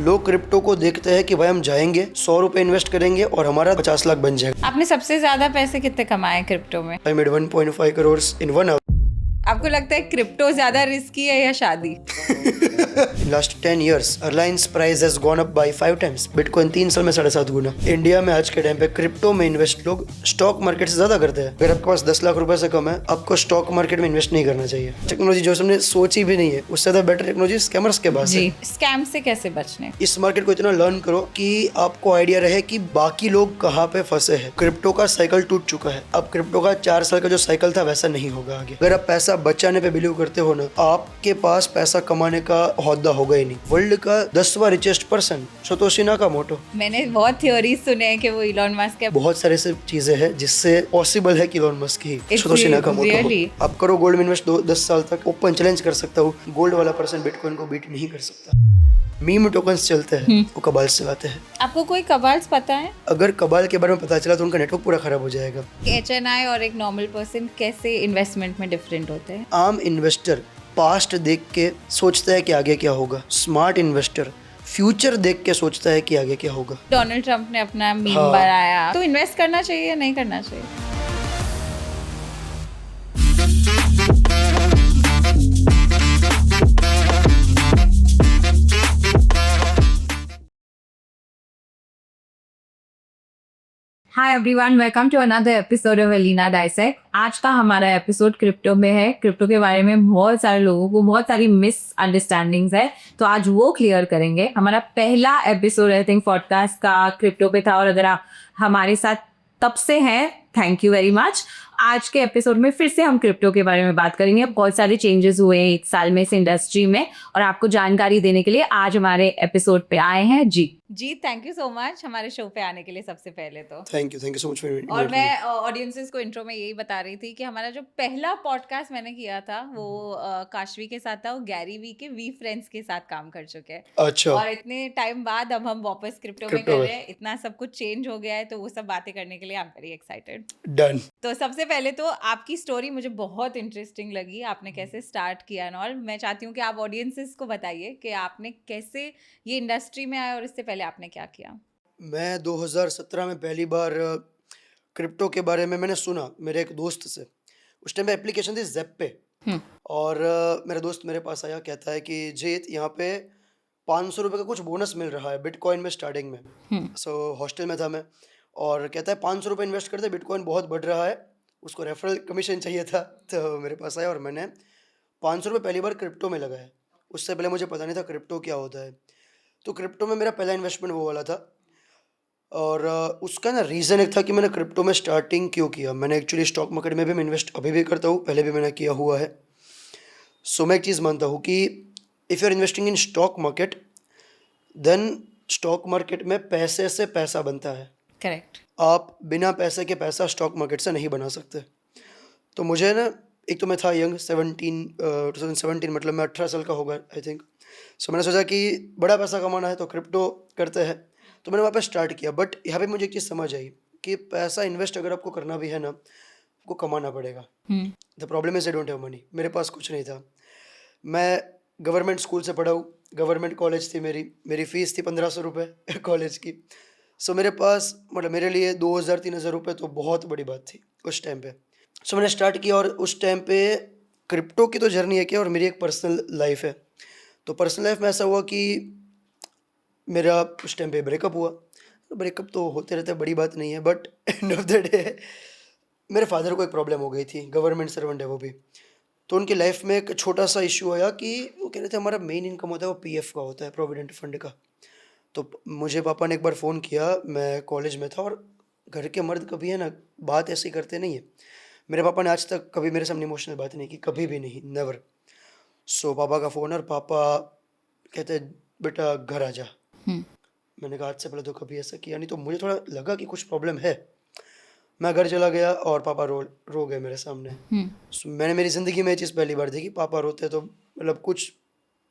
लोग क्रिप्टो को देखते हैं कि भाई हम जाएंगे 100 रुपए इन्वेस्ट करेंगे और हमारा 50 लाख बन जाएगा। आपने सबसे ज्यादा पैसे कितने कमाए क्रिप्टो में? I made 1.5 crore in 1 hour. आपको लगता है क्रिप्टो ज्यादा रिस्की है या शादी? In last 10 years, Reliance price has gone up by 5 times. Bitcoin 3 साल में 7.5 गुना। इंडिया में आज के टाइम पे क्रिप्टो में इन्वेस्ट लोग स्टॉक मार्केट से ज्यादा करते हैं। अगर आपके पास 10 लाख रुपए से कम है, आपको स्टॉक मार्केट में इन्वेस्ट नहीं करना चाहिए। टेक्नोलॉजी जो हमने सोची भी नहीं है, उससे ज्यादा बेटर टेक्नोलॉजी स्कैमर्स के पास है। स्कैम से कैसे बचने? इस मार्केट को इतना लर्न करो कि आपको आइडिया रहे कि बाकी लोग कहाँ पे फंसे हैं। क्रिप्टो का साइकिल टूट चुका है। अब क्रिप्टो का 4 साल का जो साइकिल था वैसा नहीं होगा आगे। अगर आप पैसा बचाने पे बिलीव करते हो ना, आपके पास पैसा कमाने का हौदा होगा ही नहीं। वर्ल्ड का 10वां रिचेस्ट पर्सन सतोशी नाकामोटो। मैंने बहुत थ्योरीज सुने हैं कि वो इलॉन मस्क है। बहुत सारे ऐसे चीजें हैं जिससे पॉसिबल है कि इलॉन मस्क ही सतोशी नाकामोटो हो। आप करो गोल्ड में इन्वेस्ट 10 साल तक। ओपन चैलेंज कर सकता हूँ, गोल्ड वाला पर्सन बिटकॉइन को बीट नहीं कर सकता। मीम टोकन्स चलते हैं, वो कबाल से आते हैं। आपको कोई कबाल्स पता है? अगर कबाल के बारे में पता चला तो उनका नेटवर्क पूरा खराब हो जाएगा। HNI और एक नॉर्मल पर्सन कैसे इन्वेस्टमेंट में डिफरेंट होते हैं? आम इन्वेस्टर पास्ट देख के सोचता है कि आगे क्या होगा। स्मार्ट इन्वेस्टर फ्यूचर देख के सोचता है कि आगे क्या होगा। डोनाल्ड ट्रंप ने अपना मीम बनाया, तो इन्वेस्ट करना चाहिए या नहीं करना चाहिए? Hi everyone, welcome to another episode of Elina dissect. आज का हमारा एपिसोड क्रिप्टो में है। क्रिप्टो के बारे में बहुत सारे लोगों को बहुत सारी मिसअंडरस्टैंडिंग्स है, तो आज वो क्लियर करेंगे। हमारा पहला एपिसोड आई थिंक पॉडकास्ट का क्रिप्टो पे था, और अगर आप हमारे साथ तब से हैं, थैंक यू वेरी मच। आज के एपिसोड में फिर से हम क्रिप्टो के बारे में बात करेंगे। बहुत सारे चेंजेस हुए हैं 1 साल में इस इंडस्ट्री में, और आपको जानकारी देने के लिए आज हमारे एपिसोड पे आए हैं जी। थैंक यू सो मच हमारे शो पे आने के लिए। सबसे पहले तो thank you so much for. और मैं ऑडियंसेस को इंट्रो में यही बता रही थी कि हमारा जो पहला पॉडकास्ट मैंने किया था वो काशवी के साथ था। वो गैरी वी के वी फ्रेंड्स के साथ काम कर चुके हैं। अच्छा। और इतने टाइम बाद अब हम वापस क्रिप्टो में कर रहे हैं। इतना सब कुछ चेंज हो गया है, तो वो सब बातें करने के लिए I am very excited. Done. तो सबसे पहले तो आपकी स्टोरी मुझे बहुत इंटरेस्टिंग लगी। आपने कैसे स्टार्ट किया और मैं चाहती हूँ कि आप ऑडियंसेस को बताइए कि आपने कैसे ये इंडस्ट्री में आए, और इससे पहले आपने क्या किया। मैं 2017 में पहली बार क्रिप्टो के बारे में मैंने सुना मेरे एक दोस्त से। उस टाइम पे एप्लीकेशन थी ज़ेप पे, और मेरा दोस्त मेरे पास आया, कहता है कि जीत यहाँ पे 500 रुपये का कुछ बोनस मिल रहा है बिटकॉइन में स्टार्टिंग में। सो हॉस्टल में था मैं, और कहता है 500 रुपये इन्वेस्ट करते, बिटकॉइन बहुत बढ़ रहा है। उसको रेफरल कमीशन चाहिए था, तो मेरे पास आया और मैंने 500 रुपये पहली बार क्रिप्टो में लगाया। उससे पहले मुझे पता नहीं था क्रिप्टो क्या होता है। तो क्रिप्टो में मेरा पहला इन्वेस्टमेंट वो वाला था, और उसका ना रीज़न एक था कि मैंने क्रिप्टो में स्टार्टिंग क्यों किया। मैंने एक्चुअली स्टॉक मार्केट में भी मैं इन्वेस्ट अभी भी करता हूँ, पहले भी मैंने किया हुआ है। सो मैं एक चीज़ मानता हूँ कि if you are investing in stock market, then stock market में पैसे से पैसा बनता है। करेक्ट। आप बिना पैसे के पैसा स्टॉक मार्केट से नहीं बना सकते। तो मुझे ना, एक तो मैं था यंग, 2017, मतलब मैं 18 साल का होगा आई थिंक। सो मैंने सोचा कि बड़ा पैसा कमाना है तो क्रिप्टो करते हैं, तो मैंने वहाँ पे स्टार्ट किया। बट यहाँ पे मुझे एक चीज़ समझ आई कि पैसा इन्वेस्ट अगर आपको करना भी है ना, आपको कमाना पड़ेगा। The problem is I don't have money. मेरे पास कुछ नहीं था। मैं गवर्नमेंट स्कूल से पढ़ा हूँ, गवर्नमेंट कॉलेज थी मेरी फ़ीस थी 1500 रुपये कॉलेज की। सो मेरे पास, मतलब मेरे लिए 2000-3000 रुपये तो बहुत बड़ी बात थी उस टाइम पे। सो मैंने स्टार्ट किया, और उस टाइम पे क्रिप्टो की तो जर्नी है क्या, और मेरी एक पर्सनल लाइफ है। तो पर्सनल लाइफ में ऐसा हुआ कि मेरा उस टाइम पे ब्रेकअप हुआ। ब्रेकअप तो होते रहते, बड़ी बात नहीं है, but and of the day मेरे फादर को एक प्रॉब्लम हो गई थी। गवर्नमेंट सर्वेंट है वो भी, तो उनकी लाइफ में एक छोटा सा इशू आया कि वो कह रहे थे हमारा मेन इनकम होता है वो PF का होता है, प्रोविडेंट फंड का। तो मुझे पापा ने एक बार फ़ोन किया, मैं कॉलेज में था, और घर के मर्द कभी है ना बात ऐसी करते नहीं है। मेरे पापा ने आज तक कभी मेरे सामने इमोशनल बात नहीं की, कभी भी नहीं, नेवर। सो पापा का फ़ोन, और पापा कहते बेटा घर आ जा। मैंने कहा आज से पहले तो कभी ऐसा किया नहीं, तो मुझे थोड़ा लगा कि कुछ प्रॉब्लम है। मैं घर चला गया और पापा रो गए मेरे सामने। मैंने मेरी ज़िंदगी में ये चीज़ पहली बार देखी, पापा रोते, तो मतलब कुछ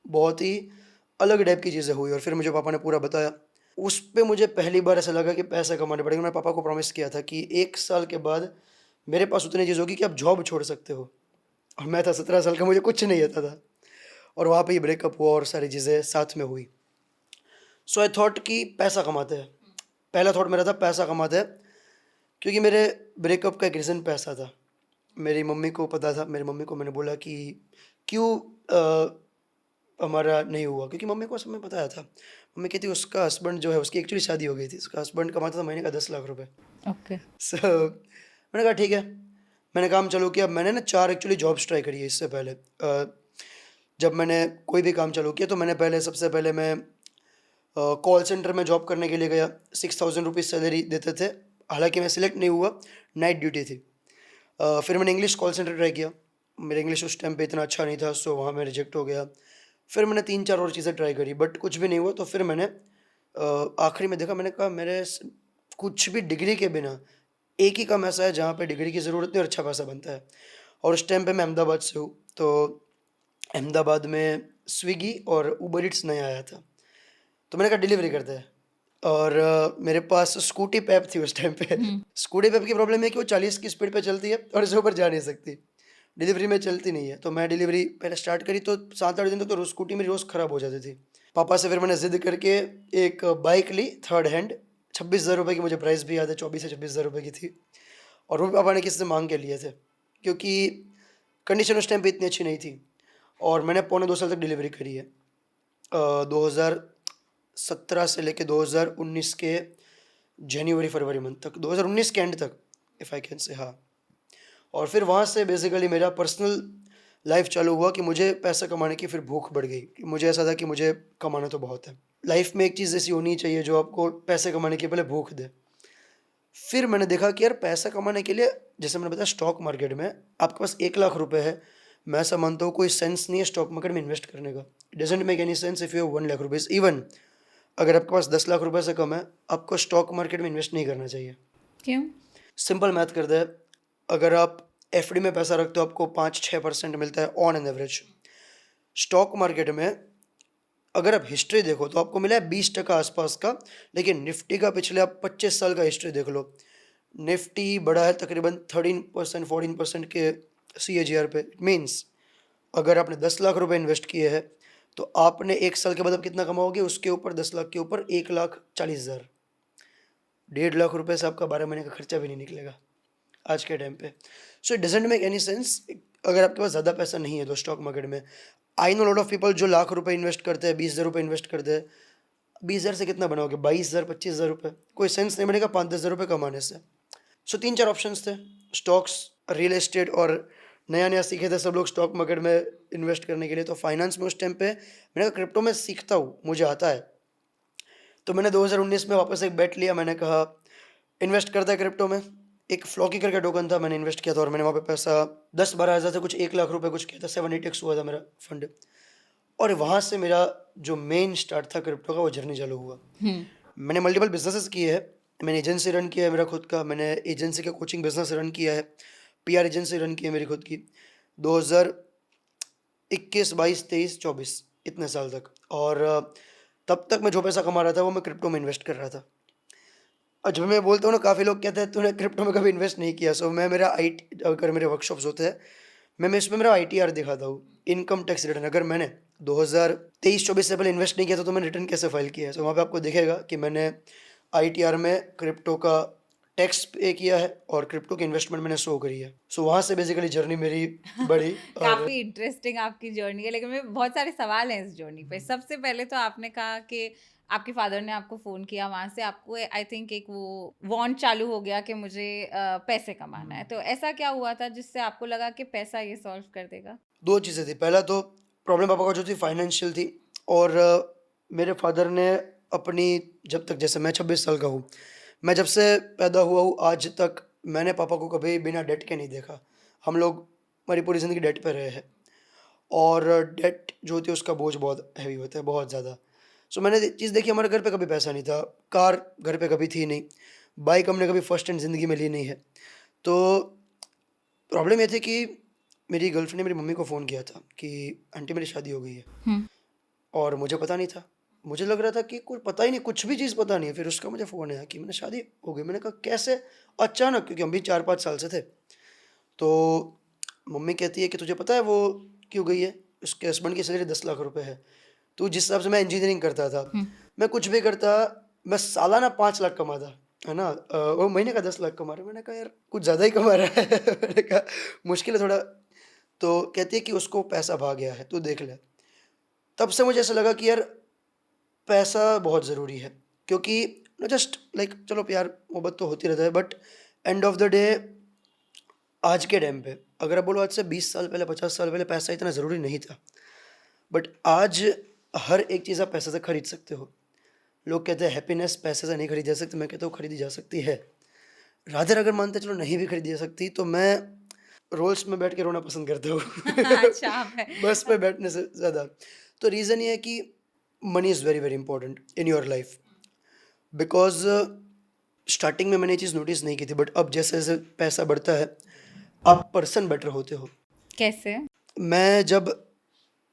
बहुत ही अलग टाइप की चीज़ें हुई। और फिर मुझे पापा ने पूरा बताया। उस पे मुझे पहली बार ऐसा लगा कि पैसे कमाने पड़ेंगे। मैंने पापा को प्रॉमिस किया था कि 1 साल के बाद मेरे पास उतनी चीज़ होगी कि आप जॉब छोड़ सकते हो। और मैं था 17 साल का, मुझे कुछ नहीं आता था, और वहाँ पे ही ब्रेकअप हुआ और सारी चीज़ें साथ में हुई। सो आई थॉट कि पैसा कमाते हैं। पहला थॉट मेरा था पैसा कमाते हैं, क्योंकि मेरे ब्रेकअप का एक रीज़न पैसा था। मेरी मम्मी को पता था, मेरी मम्मी को मैंने बोला कि क्यों हमारा नहीं हुआ, क्योंकि मम्मी को उस समय बताया था। मम्मी कहती उसका हस्बैंड जो है, उसकी एक्चुअली शादी हो गई थी, उसका हस्बैंड कमाता था महीने का 10 लाख रुपए। ओके। सो मैंने कहा ठीक है। मैंने काम चालू किया। मैंने ना 4 एक्चुअली जॉब्स ट्राई करी है इससे पहले। जब मैंने कोई भी काम चालू किया तो मैंने पहले सबसे पहले मैं कॉल सेंटर में जॉब करने के लिए गया। 6,000 रुपीज़ सैलरी देते थे, हालांकि मैं सिलेक्ट नहीं हुआ, नाइट ड्यूटी थी। फिर मैंने इंग्लिश कॉल सेंटर ट्राई किया। मेरा इंग्लिश उस टाइम पे इतना अच्छा नहीं था, सो वहाँ मैं रिजेक्ट हो गया। फिर मैंने 3-4 और चीज़ें ट्राई करी, बट कुछ भी नहीं हुआ। तो फिर मैंने आखिरी में देखा, मैंने कहा कुछ भी डिग्री के बिना एक ही काम ऐसा है जहाँ पे डिग्री की ज़रूरत नहीं और अच्छा पैसा बनता है। और उस टाइम पे मैं अहमदाबाद से हूँ, तो अहमदाबाद में स्विगी और उबर ईट्स नया आया था। तो मैंने कहा डिलीवरी करते हैं। और मेरे पास स्कूटी पेप थी उस टाइम पे। स्कूटी पेप की प्रॉब्लम है कि वो 40 की स्पीड पे चलती है और इससे ऊपर जा नहीं सकती, डिलीवरी में चलती नहीं है। तो मैं डिलीवरी पहले स्टार्ट करी तो 7-8 दिन तक तो रोज़ स्कूटी मेरी रोज़ ख़राब हो जाती थी। पापा से फिर मैंने ज़िद करके एक बाइक ली थर्ड हैंड। 26,000 रुपये की, मुझे प्राइस भी याद है, 24 से 26,000 रुपये की थी। और वो भी पापा ने किसी से मांग के लिए थे, क्योंकि कंडीशन उस टाइम पे इतनी अच्छी नहीं थी। और मैंने पौने 2 साल तक डिलीवरी करी है। 2017 से लेके 2019 के जनवरी फरवरी मंथ तक, 2019 के एंड तक, इफ़ आई कैन से, हाँ। और फिर वहाँ से बेसिकली मेरा पर्सनल लाइफ चालू हुआ कि मुझे पैसा कमाने की फिर भूख बढ़ गई। कि मुझे ऐसा था कि मुझे कमाना तो बहुत है। लाइफ में एक चीज़ ऐसी होनी चाहिए जो आपको पैसे कमाने के पहले भूख दे। फिर मैंने देखा कि यार पैसा कमाने के लिए, जैसे मैंने बताया स्टॉक मार्केट में आपके पास 1 लाख रुपए है। मैं ऐसा मानता हूँ कोई सेंस नहीं है स्टॉक मार्केट में इन्वेस्ट करने का। It doesn't make any sense if you have 1 lakh rupees. Even अगर आपके पास 10 लाख रुपए से कम है, आपको स्टॉक मार्केट में इन्वेस्ट नहीं करना चाहिए। क्यों? सिंपल मैथ करते हैं। अगर आप एफडी में पैसा रखते हो, आपको 5-6% मिलता है on an average. Stock market में अगर आप हिस्ट्री देखो तो आपको मिला है 20% आसपास का, लेकिन निफ्टी का पिछले आप 25 साल का हिस्ट्री देख लो, निफ्टी बढ़ा है तकरीबन 13% 14% के CAGR पे। इट मीन्स अगर आपने 10 लाख रुपए इन्वेस्ट किए हैं तो आपने 1 साल के बाद आप कितना कमाओगे, उसके ऊपर 10 लाख के ऊपर 1,40,000। 1.5 लाख रुपए से आपका 12 महीने का खर्चा भी नहीं निकलेगा आज के टाइम पे। So it doesn't make any sense. अगर आपके पास ज़्यादा पैसा नहीं है तो स्टॉक मार्केट में, I know lot of people जो लाख रुपए इन्वेस्ट करते हैं, 20,000 रुपये इन्वेस्ट करते हैं। 20,000 से कितना बनाओगे? 22,000 25,000 रुपये, कोई सेंस नहीं बनेगा 5-10,000 रुपये कमाने से। सो 3-4 ऑप्शंस थे, स्टॉक्स, रियल एस्टेट, और नया नया सीखे थे सब लोग स्टॉक मार्केट में इन्वेस्ट करने के लिए। तो फाइनेंस में उस टाइम पे मैंने कहा क्रिप्टो में सीखता हूँ, मुझे आता है। तो मैंने 2019 में वापस एक बेट लिया। मैंने कहा इन्वेस्ट करता है क्रिप्टो में। एक फ्लॉकी करके टोकन था, मैंने इन्वेस्ट किया था और मैंने वहाँ पे पैसा 10-12 हज़ार से कुछ 1 लाख रुपए कुछ किया था। 7-8x हुआ था मेरा फंड। और वहाँ से मेरा जो मेन स्टार्ट था क्रिप्टो का, वो जर्नी चालू हुआ। मैंने मल्टीपल बिजनेसेस किए हैं। मैंने एजेंसी रन किया है मेरा खुद का, मैंने एजेंसी का कोचिंग बिजनेस रन किया है, PR एजेंसी रन की है मेरी खुद की, 2021 22 23 24 इतने साल तक। और तब तक मैं जो पैसा कमा रहा था वो मैं क्रिप्टो में इन्वेस्ट कर रहा था। और जब मैं बोलता हूँ ना, काफ़ी लोग कहते हैं तूने क्रिप्टो में कभी इन्वेस्ट नहीं किया। सो मैं मेरा अगर मेरे वर्कशॉप्स होते हैं, मैं इसमें मेरा ITR दिखाता हूँ, इनकम टैक्स रिटर्न। अगर मैंने 2023-24 से पहले इन्वेस्ट नहीं किया था तो मैंने रिटर्न कैसे फाइल किया है। सो वहाँ पे आपको दिखेगा कि मैंने ITR में क्रिप्टो का टैक्स पे किया है और क्रिप्टो की इन्वेस्टमेंट मैंने शो करी है। सो वहाँ से बेसिकली जर्नी मेरी बढ़ी। और काफी इंटरेस्टिंग आपकी जर्नी है, लेकिन मेरे बहुत सारे सवाल हैं इस जर्नी पे। सबसे पहले तो आपने कहा कि आपके फादर ने आपको फोन किया, वहां से आपको आई थिंक एक वो वांट चालू हो गया कि मुझे पैसे कमाना है। तो ऐसा क्या हुआ था जिससे आपको लगा कि पैसा ये सॉल्व कर देगा? 2 चीज़ें थी। पहला तो प्रॉब्लम पापा को जो थी फाइनेंशियल थी। और मेरे फादर ने अपनी, जब तक, जैसे मैं 26 साल का हूँ, मैं जब से पैदा हुआ हूँ आज तक मैंने पापा को कभी बिना डेट के नहीं देखा। हम लोग हमारी पूरी ज़िंदगी डेट पे रहे हैं। और डेट जो होती है उसका बोझ बहुत हैवी होता है, बहुत ज़्यादा। सो मैंने चीज़ देखी, हमारे घर पे कभी पैसा नहीं था, कार घर पे कभी थी नहीं, बाइक हमने कभी फर्स्ट हैंड ज़िंदगी में ली नहीं है। तो प्रॉब्लम ये थी कि मेरी गर्लफ्रेंड ने मेरी मम्मी को फ़ोन किया था कि आंटी मेरी शादी हो गई है। और मुझे पता नहीं था। मुझे लग रहा था कि कोई पता ही नहीं, कुछ भी चीज़ पता नहीं है। फिर उसका मुझे फ़ोन आया कि मैंने शादी हो गई। मैंने कहा कैसे अचानक, क्योंकि हम भी 4-5 साल से थे। तो मम्मी कहती है कि तुझे पता है वो क्यों गई है? उसके हस्बैंड की सैलरी 10 लाख रुपए है। तो जिस हिसाब से मैं इंजीनियरिंग करता था, मैं कुछ भी करता, मैं सालाना 5 लाख कमाता, है ना? वो महीने का 10 लाख कमा रहा है। मैंने कहा यार कुछ ज़्यादा ही कमा रहा है। मैंने कहा मुश्किल है थोड़ा। तो कहती है कि उसको पैसा भा गया है, तू देख ले। तब से मुझे ऐसा लगा कि यार पैसा बहुत ज़रूरी है, क्योंकि जस्ट लाइक चलो प्यार मोहब्बत तो होती रहता है, but and of the day आज के टाइम पे अगर आप बोलो आज से 20 साल पहले, 50 साल पहले पैसा इतना ज़रूरी नहीं था, बट आज हर एक चीज़ आप पैसे से खरीद सकते हो। लोग कहते हैं हैप्पीनेस पैसे से नहीं खरीदी जा सकती, मैं कहता हूँ खरीदी जा सकती है। राधर अगर मानते चलो नहीं भी खरीदी जा सकती, तो मैं रोल्स में बैठ के रोना पसंद करता हूँ। अच्छा आप है। बस पे बैठने से ज़्यादा। तो रीज़न ये है कि money is very very important in your life, because starting में मैंने ये चीज़ नोटिस नहीं की थी, बट अब जैसे जैसे पैसा बढ़ता है आप पर्सन बेटर होते हो। कैसे? मैं जब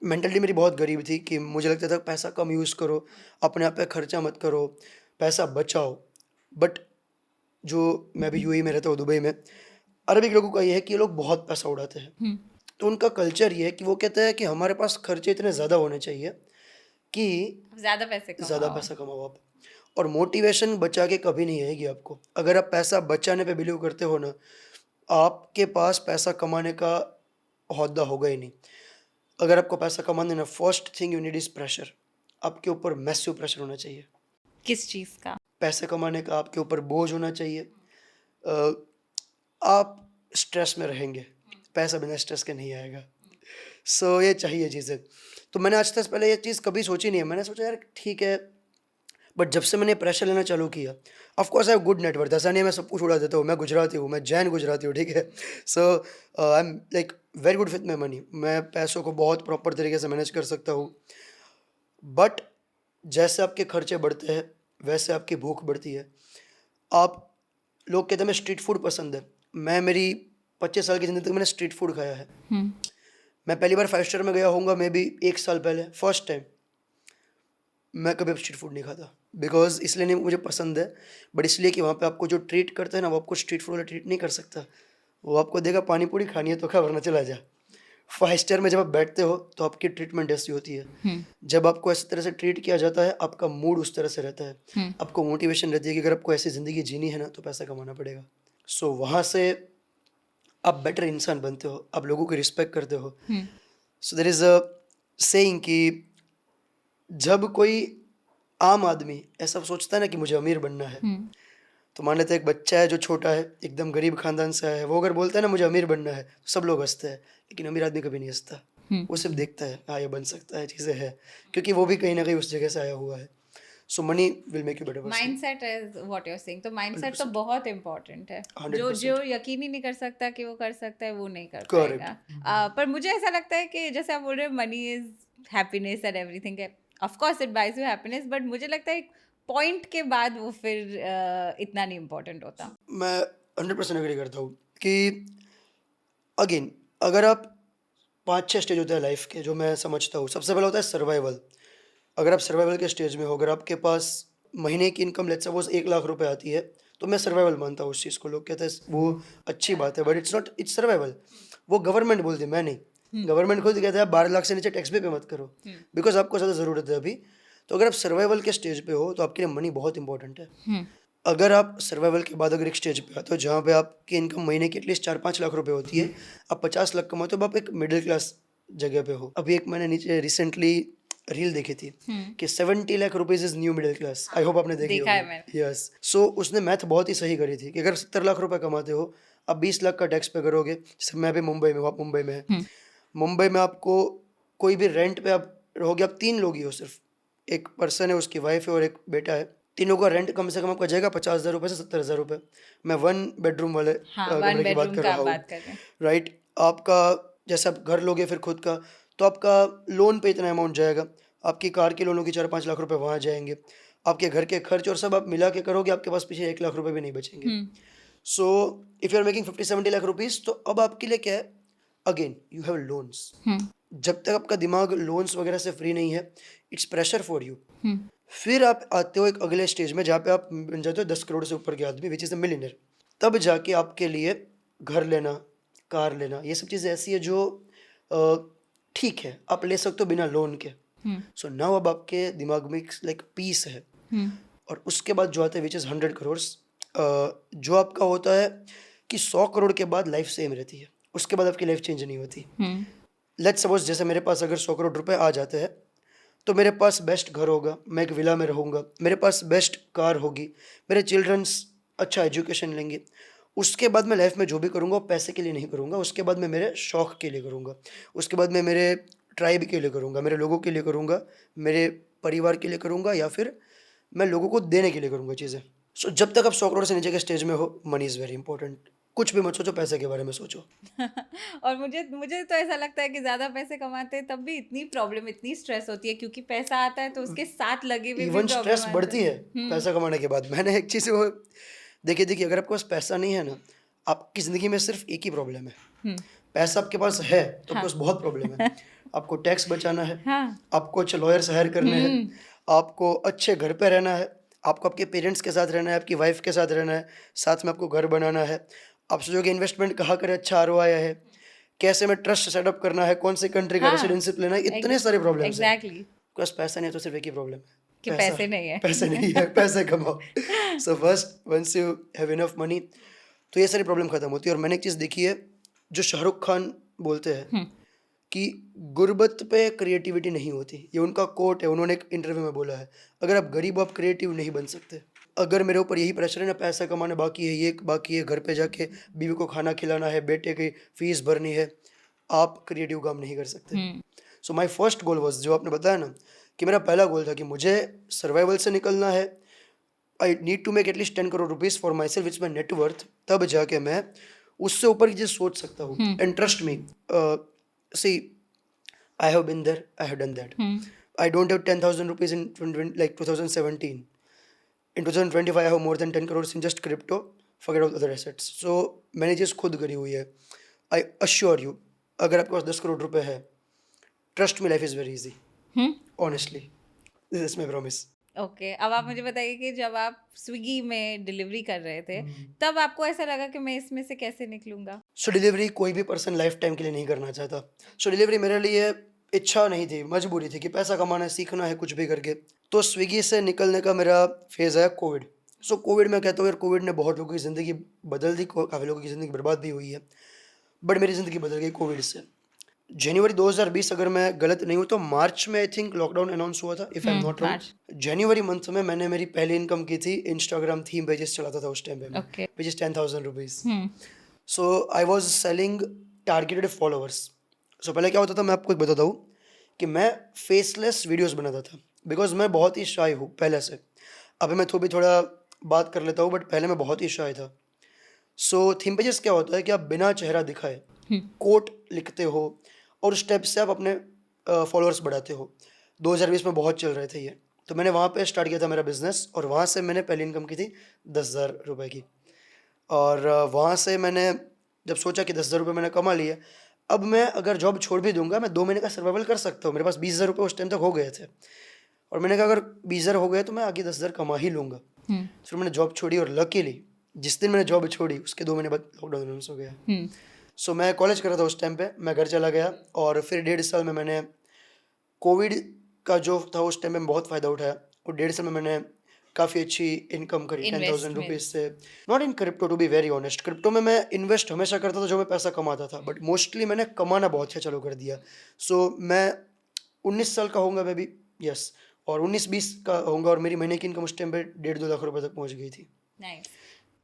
मेंटली मेरी बहुत गरीब थी कि मुझे लगता था पैसा कम यूज़ करो, अपने आप पे खर्चा मत करो, पैसा बचाओ। बट जो मैं भी यूएई में रहता हूँ, दुबई में, अरबिक लोगों का ये है कि ये लोग बहुत पैसा उड़ाते हैं। तो उनका कल्चर ये है कि वो कहते हैं कि हमारे पास खर्चे इतने ज़्यादा होने चाहिए कि ज़्यादा पैसे ज़्यादा पैसा कमाओ आप। और मोटिवेशन बचा के कभी नहीं आएगी आपको। अगर आप पैसा बचाने पे बिलीव करते हो ना, आपके पास पैसा कमाने का हौदा होगा ही नहीं। अगर आपको पैसा कमाना है ना, first thing you need is pressure. आपके ऊपर मैसिव प्रेशर होना चाहिए। किस चीज़ का? पैसे कमाने का आपके ऊपर बोझ होना चाहिए। आप स्ट्रेस में रहेंगे, पैसा बिना स्ट्रेस के नहीं आएगा। सो ये चाहिए चीज़ें। तो मैंने आज तक पहले ये चीज़ कभी सोची नहीं है। मैंने सोचा यार ठीक है, बट जब से मैंने प्रेशर लेना चालू किया, of course I have good net worth, ऐसा नहीं है मैं सब कुछ उड़ा देता हूँ। मैं गुजराती हूँ, मैं जैन गुजराती हूँ, ठीक है? So I am like very good with my money. मैं पैसों को बहुत प्रॉपर तरीके से मैनेज कर सकता हूँ। बट जैसे आपके खर्चे बढ़ते हैं वैसे आपकी भूख बढ़ती है। आप लोग कहते हैं मैं स्ट्रीट फूड पसंद है। मैं मेरी 25 साल की ज़िंदगी तक मैंने स्ट्रीट फूड खाया है। मैं पहली बार 5 स्टार में गया होऊंगा मे बी 1 साल पहले, फर्स्ट टाइम। मैं कभी स्ट्रीट फूड नहीं खाता, बिकॉज इसलिए नहीं मुझे पसंद है, बट इसलिए कि वहाँ पे आपको जो ट्रीट करते हैं ना, वो आपको स्ट्रीट फूड वाला ट्रीट नहीं कर सकता। वो आपको देगा पानी पूरी खानी है तो खा, वरना चला जा। 5 स्टार में जब आप बैठते हो तो आपकी ट्रीटमेंट ऐसी होती है। जब आपको ऐसी तरह से ट्रीट किया जाता है, आपका मूड उस तरह से रहता है। आपको मोटिवेशन रहती है कि अगर आपको ऐसी ज़िंदगी जीनी है ना, तो पैसा कमाना पड़ेगा। सो वहाँ से आप बेटर इंसान बनते हो, आप लोगों की रिस्पेक्ट करते हो। So there is a saying कि जब कोई आम आदमी ऐसा सोचता है ना कि मुझे अमीर बनना है, तो मान लेते हैं एक बच्चा है जो छोटा है, एकदम गरीब खानदान से आया है, वो अगर बोलता है ना मुझे अमीर बनना है, तो सब लोग हंसते हैं। लेकिन अमीर आदमी कभी नहीं हंसता, वो सिर्फ देखता है, हाँ ये बन सकता है, चीज़ें हैं, क्योंकि वो भी कहीं ना कहीं उस जगह से आया हुआ है। So money will make you better person. Mindset is what you are saying. तो माइंडसेट तो 100%। बहुत इंपॉर्टेंट है। जो 100%। जो यकीन ही नहीं कर सकता कि वो कर सकता है, वो नहीं कर करेक्ट। पाएगा। पर मुझे ऐसा लगता है कि जैसे आप बोल रहे हो money is happiness and everything है, of course it buys you happiness, but मुझे लगता है एक पॉइंट के बाद वो फिर इतना नहीं इम्पोर्टेंट होता। मैं 100% एग्री करता हूँ कि अगेन अगर आप 5-6 स्टेज होते हैं लाइफ के जो मैं समझता हूँ। सबसे पहला होता है सर्वाइवल। अगर आप सर्वाइवल के स्टेज में हो, अगर आपके पास महीने की इनकम लेट्स सपोज 1 लाख रुपए आती है, तो मैं सर्वाइवल मानता हूँ उस चीज़ को। लोग कहते हैं वो अच्छी बात है, but it's not, it's survival. वो गवर्नमेंट बोलती है, मैं नहीं। गवर्नमेंट खुद कहता है 12 लाख से नीचे टैक्स भी पे मत करो, बिकॉज आपको ज़्यादा ज़रूरत है अभी। तो अगर आप सर्वाइवल के स्टेज पे हो तो आपके लिए मनी बहुत इंपॉर्टेंट है। अगर आप सर्वाइवल के बाद अगर एक स्टेज पे आते हो जहाँ पे आपकी इनकम महीने की एटलीस्ट 4-5 लाख रुपए होती है, आप 50 लाख कमाते हो, अब आप एक मिडिल क्लास जगह पे हो। अभी एक मैंने नीचे रिसेंटली रील देखी थी कि 70 lakh rupees is new middle class. I hope आपने देखी देखा है होगी। मैंने। यस। सो उसने मैथ बहुत ही सही करी थी कि अगर 70 लाख रुपए कमाते हो, आप 20 लाख का टैक्स पे करोगे। जैसे मैं भी मुंबई में हूँ, आप मुंबई में है। मुंबई में आपको कोई भी रेंट पे आप रहोगे, आप 3 लोग ही हो सिर्फ, एक पर्सन है, उसकी वाइफ है और एक बेटा है। तीनों का रेंट कम से कम आपका जाएगा 50,000 रुपये से 70,000 रुपये। मैं 1 बेडरूम वाले हाँ, कमरे 1 की बात बेडरूम कर का रहा आप हूँ, बात कर रहे हैं। राइट? आपका जैसे आप घर लोगे फिर खुद का, तो आपका लोन पे इतना अमाउंट जाएगा, आपकी कार के लोन होगी 4-5 लाख रुपए वहाँ जाएंगे, आपके घर के खर्च और सब आप मिला के करोगे, आपके पास पीछे 1 लाख रुपए भी नहीं बचेंगे। So if you are making 50-70 lakh rupees, तो अब आपके लिए क्या है, अगेन यू हैव लोन्स। जब तक आपका दिमाग लोन्स वगैरह से फ्री नहीं है, इट्स प्रेशर फॉर यू। फिर आप आते हो एक अगले स्टेज में जहाँ पे आप बन जाते हो 10 करोड़ से ऊपर के आदमी, विच इज़ अ मिलियनर। तब जाके आपके लिए घर लेना, कार लेना, ये सब चीज़ें ऐसी है जो ठीक है आप ले सकते हो बिना लोन के। सो नाउ अब आपके दिमाग में लाइक पीस है, और उसके बाद जो आता है विच इज़ 100 करोड़, जो आपका होता है कि 100 करोड़ के बाद लाइफ सेम रहती है, उसके बाद आपकी लाइफ चेंज नहीं होती। लेट्स सपोज जैसे मेरे पास अगर 100 करोड़ रुपए आ जाते हैं, तो मेरे पास बेस्ट घर होगा, मैं एक विला में रहूँगा, मेरे पास बेस्ट कार होगी, मेरे चिल्ड्रंस अच्छा एजुकेशन लेंगे। उसके बाद मैं लाइफ में जो भी करूँगा वो पैसे के लिए नहीं करूँगा, उसके बाद मैं मेरे शौक़ के लिए करूँगा, उसके बाद मैं मेरे ट्राइब के लिए करूँगा, मेरे लोगों के लिए करूँगा, मेरे परिवार के लिए करूँगा, या फिर मैं लोगों को देने के लिए करूँगा चीज़ें। सो जब तक आप 100 करोड़ से नीचे के स्टेज में हो, मनी इज़ वेरी इंपॉर्टेंट। कुछ भी मत सोचो, पैसे के बारे में सोचो। और मुझे मुझे तो ऐसा लगता है कि ज़्यादा पैसे कमाते हैं तब भी इतनी प्रॉब्लम, इतनी स्ट्रेस होती है, क्योंकि पैसा आता है तो उसके साथ लगे हुए भी इवन प्रॉब्लम स्ट्रेस आते बढ़ती है हैं। पैसा कमाने के बाद। मैंने एक चीज़ वो देखिए अगर आपके पास पैसा नहीं है ना, आपकी ज़िंदगी में सिर्फ एक ही प्रॉब्लम है। पैसा आपके पास है तो आपके पास बहुत प्रॉब्लम है। आपको टैक्स बचाना है, आपको अच्छे लॉयर्स हायर करने हैं, आपको अच्छे घर पे रहना है, आपको आपके पेरेंट्स के साथ रहना है, आपकी वाइफ के साथ रहना है, साथ में आपको घर बनाना है। आप सोचोगे इन्वेस्टमेंट कहाँ करें, अच्छा आरओआई है, कैसे में ट्रस्ट सेटअप करना है, कौन सी कंट्री का रेसिडेंशिप लेना है, इतने सारे प्रॉब्लम्स हैं। एग्जैक्टली, आपके पास पैसा नहीं है तो सिर्फ एक ही प्रॉब्लम है, कि पैसा। पैसे नहीं है। पैसे नहीं है, पैसे कमाओ। So first ones you have enough money, तो ये सारी प्रॉब्लम खत्म होती है। और मैंने एक चीज़ देखी है, जो शाहरुख खान बोलते हैं कि गुर्बत पे क्रिएटिविटी नहीं होती, ये उनका कोट है, उन्होंने एक इंटरव्यू में बोला है। अगर आप गरीब हो, आप क्रिएटिव नहीं बन सकते। अगर मेरे ऊपर यही प्रेशर है ना, पैसा कमाना बाकी है, ये बाकी है, घर पे जाके बीवी को खाना खिलाना है, बेटे की फीस भरनी है, आप क्रिएटिव काम नहीं कर सकते। सो माई फर्स्ट गोल वॉज, जो आपने बताया ना, कि मेरा पहला गोल था कि मुझे सर्वाइवल से निकलना है। I need to make at least 10 crore rupees for myself, which my net worth, तब जाके मैं उससे ऊपर की चीज़ सोच सकता हूँ। And trust me, see, I have been there, I have done that. I don't have 10,000 rupees in 2017. In 2025, I have more than 10 crores in just crypto. Forget about other assets. So मैंने चीज़ खुद करी हुई है। I assure you, अगर आपके पास 10 करोड़ रुपए है, trust me, life is very easy. Honestly, this is my promise. Okay, अब आप मुझे बताइए कि जब आप स्विगी में डिलीवरी कर रहे थे, तब आपको ऐसा लगा कि मैं इसमें से कैसे निकलूंगा? सो डिलीवरी कोई भी पर्सन लाइफ टाइम के लिए नहीं करना चाहता। सो डिलीवरी मेरे लिए इच्छा नहीं थी, मजबूरी थी कि पैसा कमाना है, सीखना है कुछ भी करके। तो स्विगी से निकलने का मेरा फेज़ आया कोविड। सो कोविड में कहता हूँ यार, कोविड ने बहुत लोगों की ज़िंदगी बदल दी, काफ़ी लोगों की ज़िंदगी बर्बाद भी हुई है, बट मेरी ज़िंदगी बदल गई कोविड से। जनवरी 2020, अगर मैं गलत नहीं हूँ तो मार्च में आई थिंक लॉकडाउन अनाउंस हुआ था, if I am not wrong. January month में मैंने मेरी पहली इनकम की थी, इंस्टाग्राम थीम पेजेस चलाता था उस टाइम पे, which is 10,000 rupees. So I was selling targeted followers. So पहले क्या होता था, मैं आपको एक बताता हूँ कि मैं फेसलेस वीडियोस बनाता था, बिकॉज मैं बहुत ही शाय हूँ पहले से। अभी मैं तो भी थोड़ा बात कर लेता हूँ, बट पहले मैं बहुत ही शाय था। सो थीम पेजेस क्या होता है कि आप बिना चेहरा दिखाए कोट लिखते हो, और उस टाइप से आप अपने फॉलोअर्स बढ़ाते हो। 2020 में बहुत चल रहे थे ये, तो मैंने वहाँ पे स्टार्ट किया था मेरा बिजनेस, और वहाँ से मैंने पहली इनकम की थी 10,000 रुपये की। और वहाँ से मैंने जब सोचा कि 10,000 रुपये मैंने कमा लिए, अब मैं अगर जॉब छोड़ भी दूंगा, मैं 2 महीने का सर्वाइवल कर सकता हूँ। मेरे पास 20,000 रुपये उस टाइम तक हो गए थे, और मैंने कहा अगर 20,000 हो गए तो मैं आगे 10,000 कमा ही लूँगा। फिर मैंने जॉब छोड़ी, और लकीली जिस दिन मैंने जॉब छोड़ी उसके 2 महीने बाद लॉकडाउन अनाउंस हो गया। सो मैं कॉलेज कर रहा था उस टाइम पे, मैं घर चला गया, और फिर 1.5 साल में मैंने कोविड का जो था उस टाइम में बहुत फ़ायदा उठाया, और 1.5 साल में मैंने काफ़ी अच्छी इनकम करी 10,000 रुपीज़ से। Not in crypto, to be very honest. Crypto में मैं इन्वेस्ट हमेशा करता था जो मैं पैसा कमाता था, बट मोस्टली मैंने कमाना बहुत अच्छा चालू कर दिया। सो मैं 19 साल का होऊंगा मैं भी, यस, और 19-20 का होऊंगा, और मेरी महीने की इनकम उस टाइम पे 1.5-2 लाख रुपए तक पहुंच गई थी। नाइस।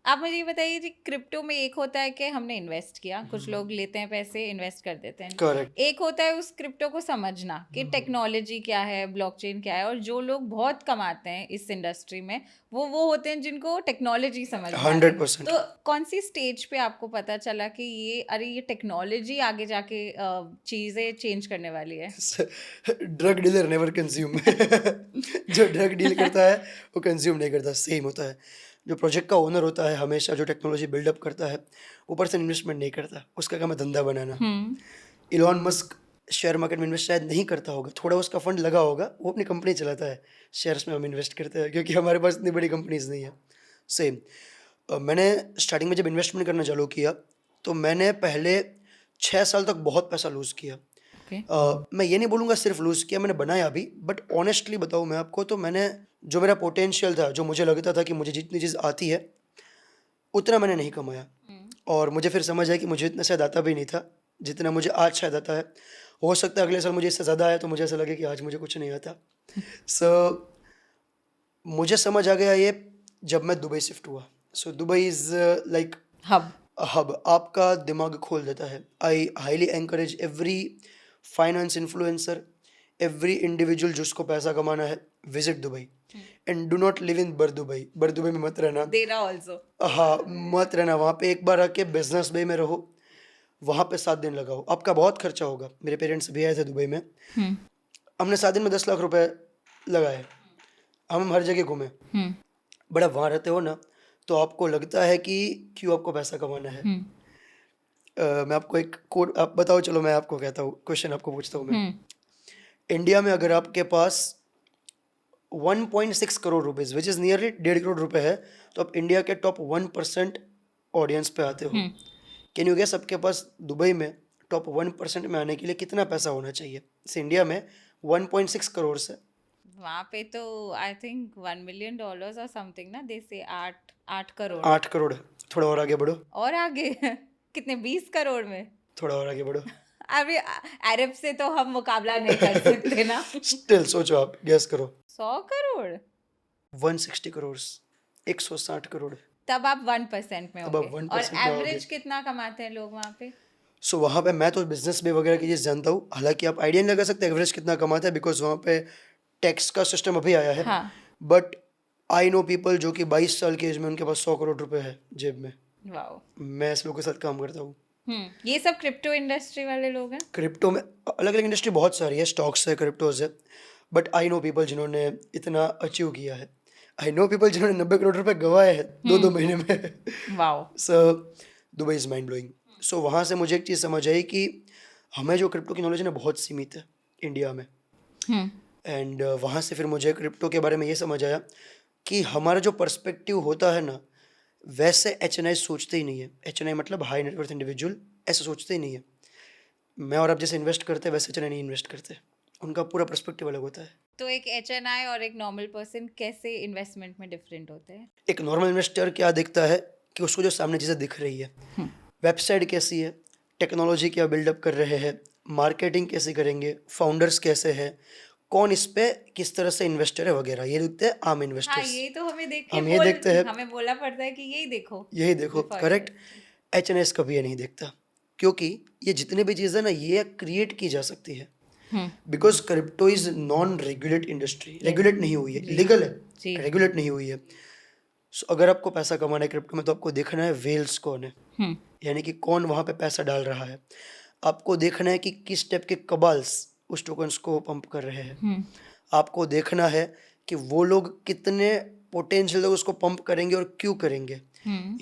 आप मुझे ये बताइए कि क्रिप्टो में एक होता है कि हमने इन्वेस्ट किया, कुछ लोग लेते हैं पैसे, इन्वेस्ट कर देते हैं। करेक्ट। एक होता है उस क्रिप्टो को समझना कि टेक्नोलॉजी क्या है, ब्लॉकचेन क्या है, और जो लोग बहुत कमाते हैं इस इंडस्ट्री में, वो होते हैं जिनको टेक्नोलॉजी समझ में आती है। 100%। तो कौन सी स्टेज पे आपको पता चला कि ये टेक्नोलॉजी आगे जाके चीज़ें चेंज करने वाली है? Drug dealer never consume. जो ड्रग डील करता है वो कंज्यूम नहीं करता, सेम होता है। जो प्रोजेक्ट का ओनर होता है, हमेशा जो टेक्नोलॉजी बिल्डअप करता है, ऊपर से इन्वेस्टमेंट नहीं करता, उसका काम है धंधा बनाना। इलॉन मस्क शेयर मार्केट में इन्वेस्ट शायद नहीं करता होगा, थोड़ा उसका फंड लगा होगा, वो अपनी कंपनी चलाता है, शेयर्स में हम इन्वेस्ट करते हैं, क्योंकि हमारे पास इतनी बड़ी कंपनीज नहीं है। सेम मैंने स्टार्टिंग में जब इन्वेस्टमेंट करना चालू किया, तो मैंने पहले 6 साल तक बहुत पैसा लूज़ किया। ओके मैं ये नहीं बोलूँगा सिर्फ लूज़ किया, मैंने बनाया अभी, बट ऑनेस्टली बताऊँ मैं आपको तो मैंने जो मेरा पोटेंशियल था, जो मुझे लगता था कि मुझे जितनी चीज़ आती है उतना मैंने नहीं कमाया। और मुझे फिर समझ आया कि मुझे इतना शायद आता भी नहीं था जितना मुझे आज शायद आता है। हो सकता है अगले साल मुझे इससे ज़्यादा आया तो मुझे ऐसा लगे कि आज मुझे कुछ नहीं आता। सो मुझे समझ आ गया ये जब मैं दुबई शिफ्ट हुआ। सो Dubai is like hub hub, आपका दिमाग खोल देता है। I highly encourage every finance influencer, every individual जिसको पैसा कमाना है, visit Dubai and do not live in बर दुबई। बर दुबई में मत रहना। देना ऑल्सो हाँ, मत रहना वहाँ पे। एक बार आके बिजनेस बे में रहो, वहाँ पे 7 दिन लगाओ, आपका बहुत खर्चा होगा। मेरे पेरेंट्स भी आए थे दुबई में, हमने 7 दिन में 10 लाख रुपए लगाए। हम हर जगह घूमे। बट आप वहाँ रहते हो ना तो आपको लगता है कि क्यों आपको पैसा कमाना है। मैं आपको एक कोड आप बताओ, चलो मैं आपको कहता हूँ, क्वेश्चन आपको पूछता हूँ मैं। इंडिया में अगर आपके पास 1.6 crore rupees which is nearly 1.5 crore रुपए है, तो आप इंडिया के टॉप 1% ऑडियंस पे आते हो। कैन यू गेस आपके पास दुबई में टॉप 1% में आने के लिए कितना पैसा होना चाहिए? इस इंडिया में 1.6 करोड़ से वहाँ पे तो आई थिंक $1 million और समथिंग ना, दे से 8 करोड़ 8 करोड़। थोड़ा और आगे बढ़ो, और आगे कितने 20 करोड़ में। थोड़ा और आगे बढ़ो। अभी अरब से तो हम मुकाबला नहीं कर सकते ना। स्टिल सोचो, आप गैस करो। 100 करोड़ 160 करोड़, 160 करोड़। तब आप 1% में अब आप होगे। 1% और में आओगे। एवरेज कितना कमाते हैं लोग वहाँ पे? सो वहाँ पे मैं तो बिजनेस में वगैरह की चीज़ जानता हूँ, हालांकि आप आइडिया नहीं लगा सकते एवरेज कितना कमाता है, बिकॉज वहाँ पे टैक्स का सिस्टम अभी आया है। हाँ बट आई नो पीपल जो कि 22 साल की एज में उनके पास 100 करोड़ रुपए है जेब में। वाओ। मैं ऐसे लोगों के साथ काम करता हूँ। ये सब क्रिप्टो इंडस्ट्री वाले लोग हैं? क्रिप्टो में अलग अलग इंडस्ट्री बहुत सारी है, स्टॉक्स है, क्रिप्टोज है, बट आई नो पीपल जिन्होंने इतना अचीव किया है। आई नो पीपल जिन्होंने 90 करोड़ रुपए गंवाए हैं 2-2 महीने में। Wow. So Dubai is mind blowing. So वहाँ से मुझे एक चीज़ समझ आई कि हमें जो क्रिप्टो की नॉलेज है ना बहुत सीमित है इंडिया में। एंड वहाँ से फिर मुझे क्रिप्टो के बारे में ये समझ आया कि हमारा जो पर्सपेक्टिव होता है ना, वैसे एच सोचते ही नहीं है। एच मतलब हाई नेटवर्थ इंडिविजुअल, ऐसे सोचते ही नहीं है। मैं और आप जैसे इन्वेस्ट करते हैं वैसे एच नहीं इन्वेस्ट करते, उनका पूरा पर्सपेक्टिव अलग होता है। तो एक HNI और एक नॉर्मल पर्सन कैसे इन्वेस्टमेंट में डिफरेंट होते हैं? एक नॉर्मल इन्वेस्टर क्या देखता है कि उसको जो सामने चीज़ें दिख रही है, वेबसाइट कैसी है, टेक्नोलॉजी क्या बिल्डअप कर रहे हैं, मार्केटिंग कैसे करेंगे, फाउंडर्स कैसे हैं, कौन इस पे किस तरह से इन्वेस्टर है वगैरह, ये देखते हैं आम हाँ, इन्वेस्टर्स। ये तो हमें देख के हम ये देखते हैं, हमें बोलना पड़ता है कि यही देखो। यही देखो, करेक्ट। एच कभी ये नहीं देखता, क्योंकि ये जितने भी चीज़ें ना ये क्रिएट की जा सकती है। Because crypto is non regulate industry, regulate नहीं हुई है, लीगल है, जी। रेगुलेट नहीं हुई है। सो अगर आपको पैसा कमाना है क्रिप्टो में तो आपको देखना है वेल्स कौन है, यानी कि कौन वहाँ पे पैसा डाल रहा है। आपको देखना है कि किस टाइप के कबाल्स उस टोकन्स को पंप कर रहे हैं। आपको देखना है कि वो लोग कितने पोटेंशियल लोग उसको पंप करेंगे और क्यों करेंगे।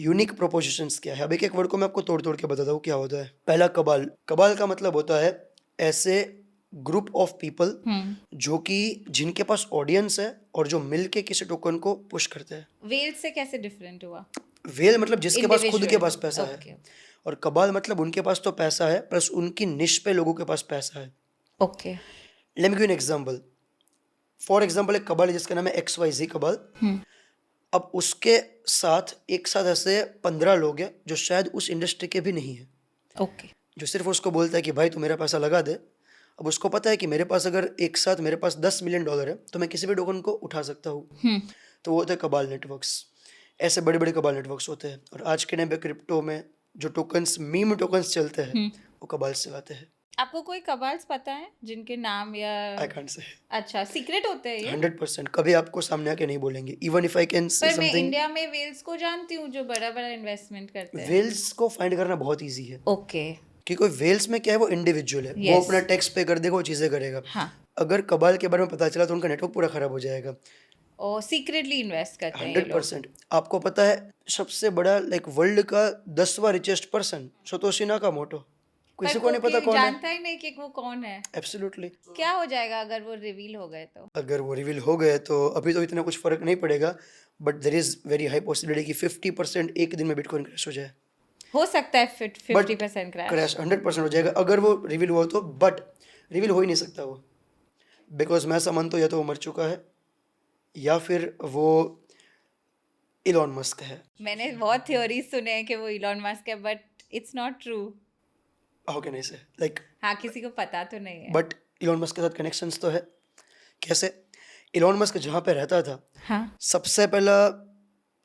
यूनिक प्रोपोजिशंस क्या है। अब एक एक वर्ड को मैं आपको तोड़ तोड़ के बताता हूँ क्या होता है। पहला कबाल, कबाल का मतलब होता है ऐसे ग्रुप ऑफ पीपल जो कि जिनके पास ऑडियंस है और जो मिल के किसी टोकन को पुश करते हैं। वेल से कैसे डिफरेंट हुआ? वेल मतलब जिसके पास खुद के Individual. पास पैसा Okay. है, और कबाल मतलब उनके पास तो पैसा है प्लस उनकी निश पे लोगों के पास पैसा है। Okay. Late me give an example. For example एक कबाल है जिसका नाम है XYZ कबाल। अब उसके साथ एक साथ ऐसे 15 लोग हैं जो शायद उस इंडस्ट्री के भी नहीं है, ओके। जो सिर्फ उसको बोलता है कि भाई तू मेरा पैसा लगा दे। अब उसको पता है कि मेरे पास अगर एक साथ मेरे पास $10 मिलियन है तो मैं किसी भी टोकन को उठा सकता हूँ। तो वो होते हैं कबाल नेटवर्क्स। ऐसे बड़े बड़े कबाल नेटवर्क्स होते हैं। और आज के टाइम पे क्रिप्टो में जो टोकन्स मीम टोकन्स चलते हैं वो कबाल से आते हैं। आपको कोई कबाल्स पता है जिनके नाम या आई कांट से। अच्छा सीक्रेट होते हैं ये? 100% कभी आपको सामने आके नहीं बोलेंगे। Even if I can say पर मैं समथिंग। इंडिया में वेल्स को जानती हूँ जो बड़ा बड़ा इन्वेस्टमेंट करते हैं। वेल्स को फाइंड करना बहुत ईजी है, ओके। कि कोई वेल्स में क्या है वो इंडिविजुअल है। वो Yes. अपना टैक्स पे कर देगा, वो चीज़ें करेगा। हाँ। अगर कबाल के बारे में पता चला तो उनका नेटवर्क पूरा खराब हो जाएगा। और सीक्रेटली इन्वेस्ट करते हैं ये लोग। 100%। आपको पता है सबसे बड़ा लाइक वर्ल्ड का 10वां रिचेस्ट पर्सन सतोशी नाकामोटो, किसी पर को नहीं पता कोई कौन है। जानता ही नहीं कि वो कौन है। एब्सोल्युटली। क्या हो जाएगा अगर वो रिवील हो गए तो? अगर वो रिवील हो गए तो अभी तो इतना कुछ फर्क नहीं पड़ेगा, but there is very high possibility कि 50% एक दिन में बिटकॉइन क्रैश हो जाए। हो सकता है 50% क्रैश। क्रैश 100% हो जाएगा अगर वो रिवील हुआ तो। बट रिवील हो ही नहीं सकता वो, बिकॉज मैं ऐसा मानता हूँ या तो वो मर चुका है या फिर वो इलॉन मस्क है। मैंने बहुत थ्योरीज सुने हैं कि वो इलॉन मस्क है, but it's not true. How can आई से, लाइक, हाँ, किसी को पता तो नहीं है। बट इलॉन मस्क के साथ कनेक्शंस तो है। कैसे? इलॉन मस्क जहाँ पे रहता था, हाँ। सबसे पहला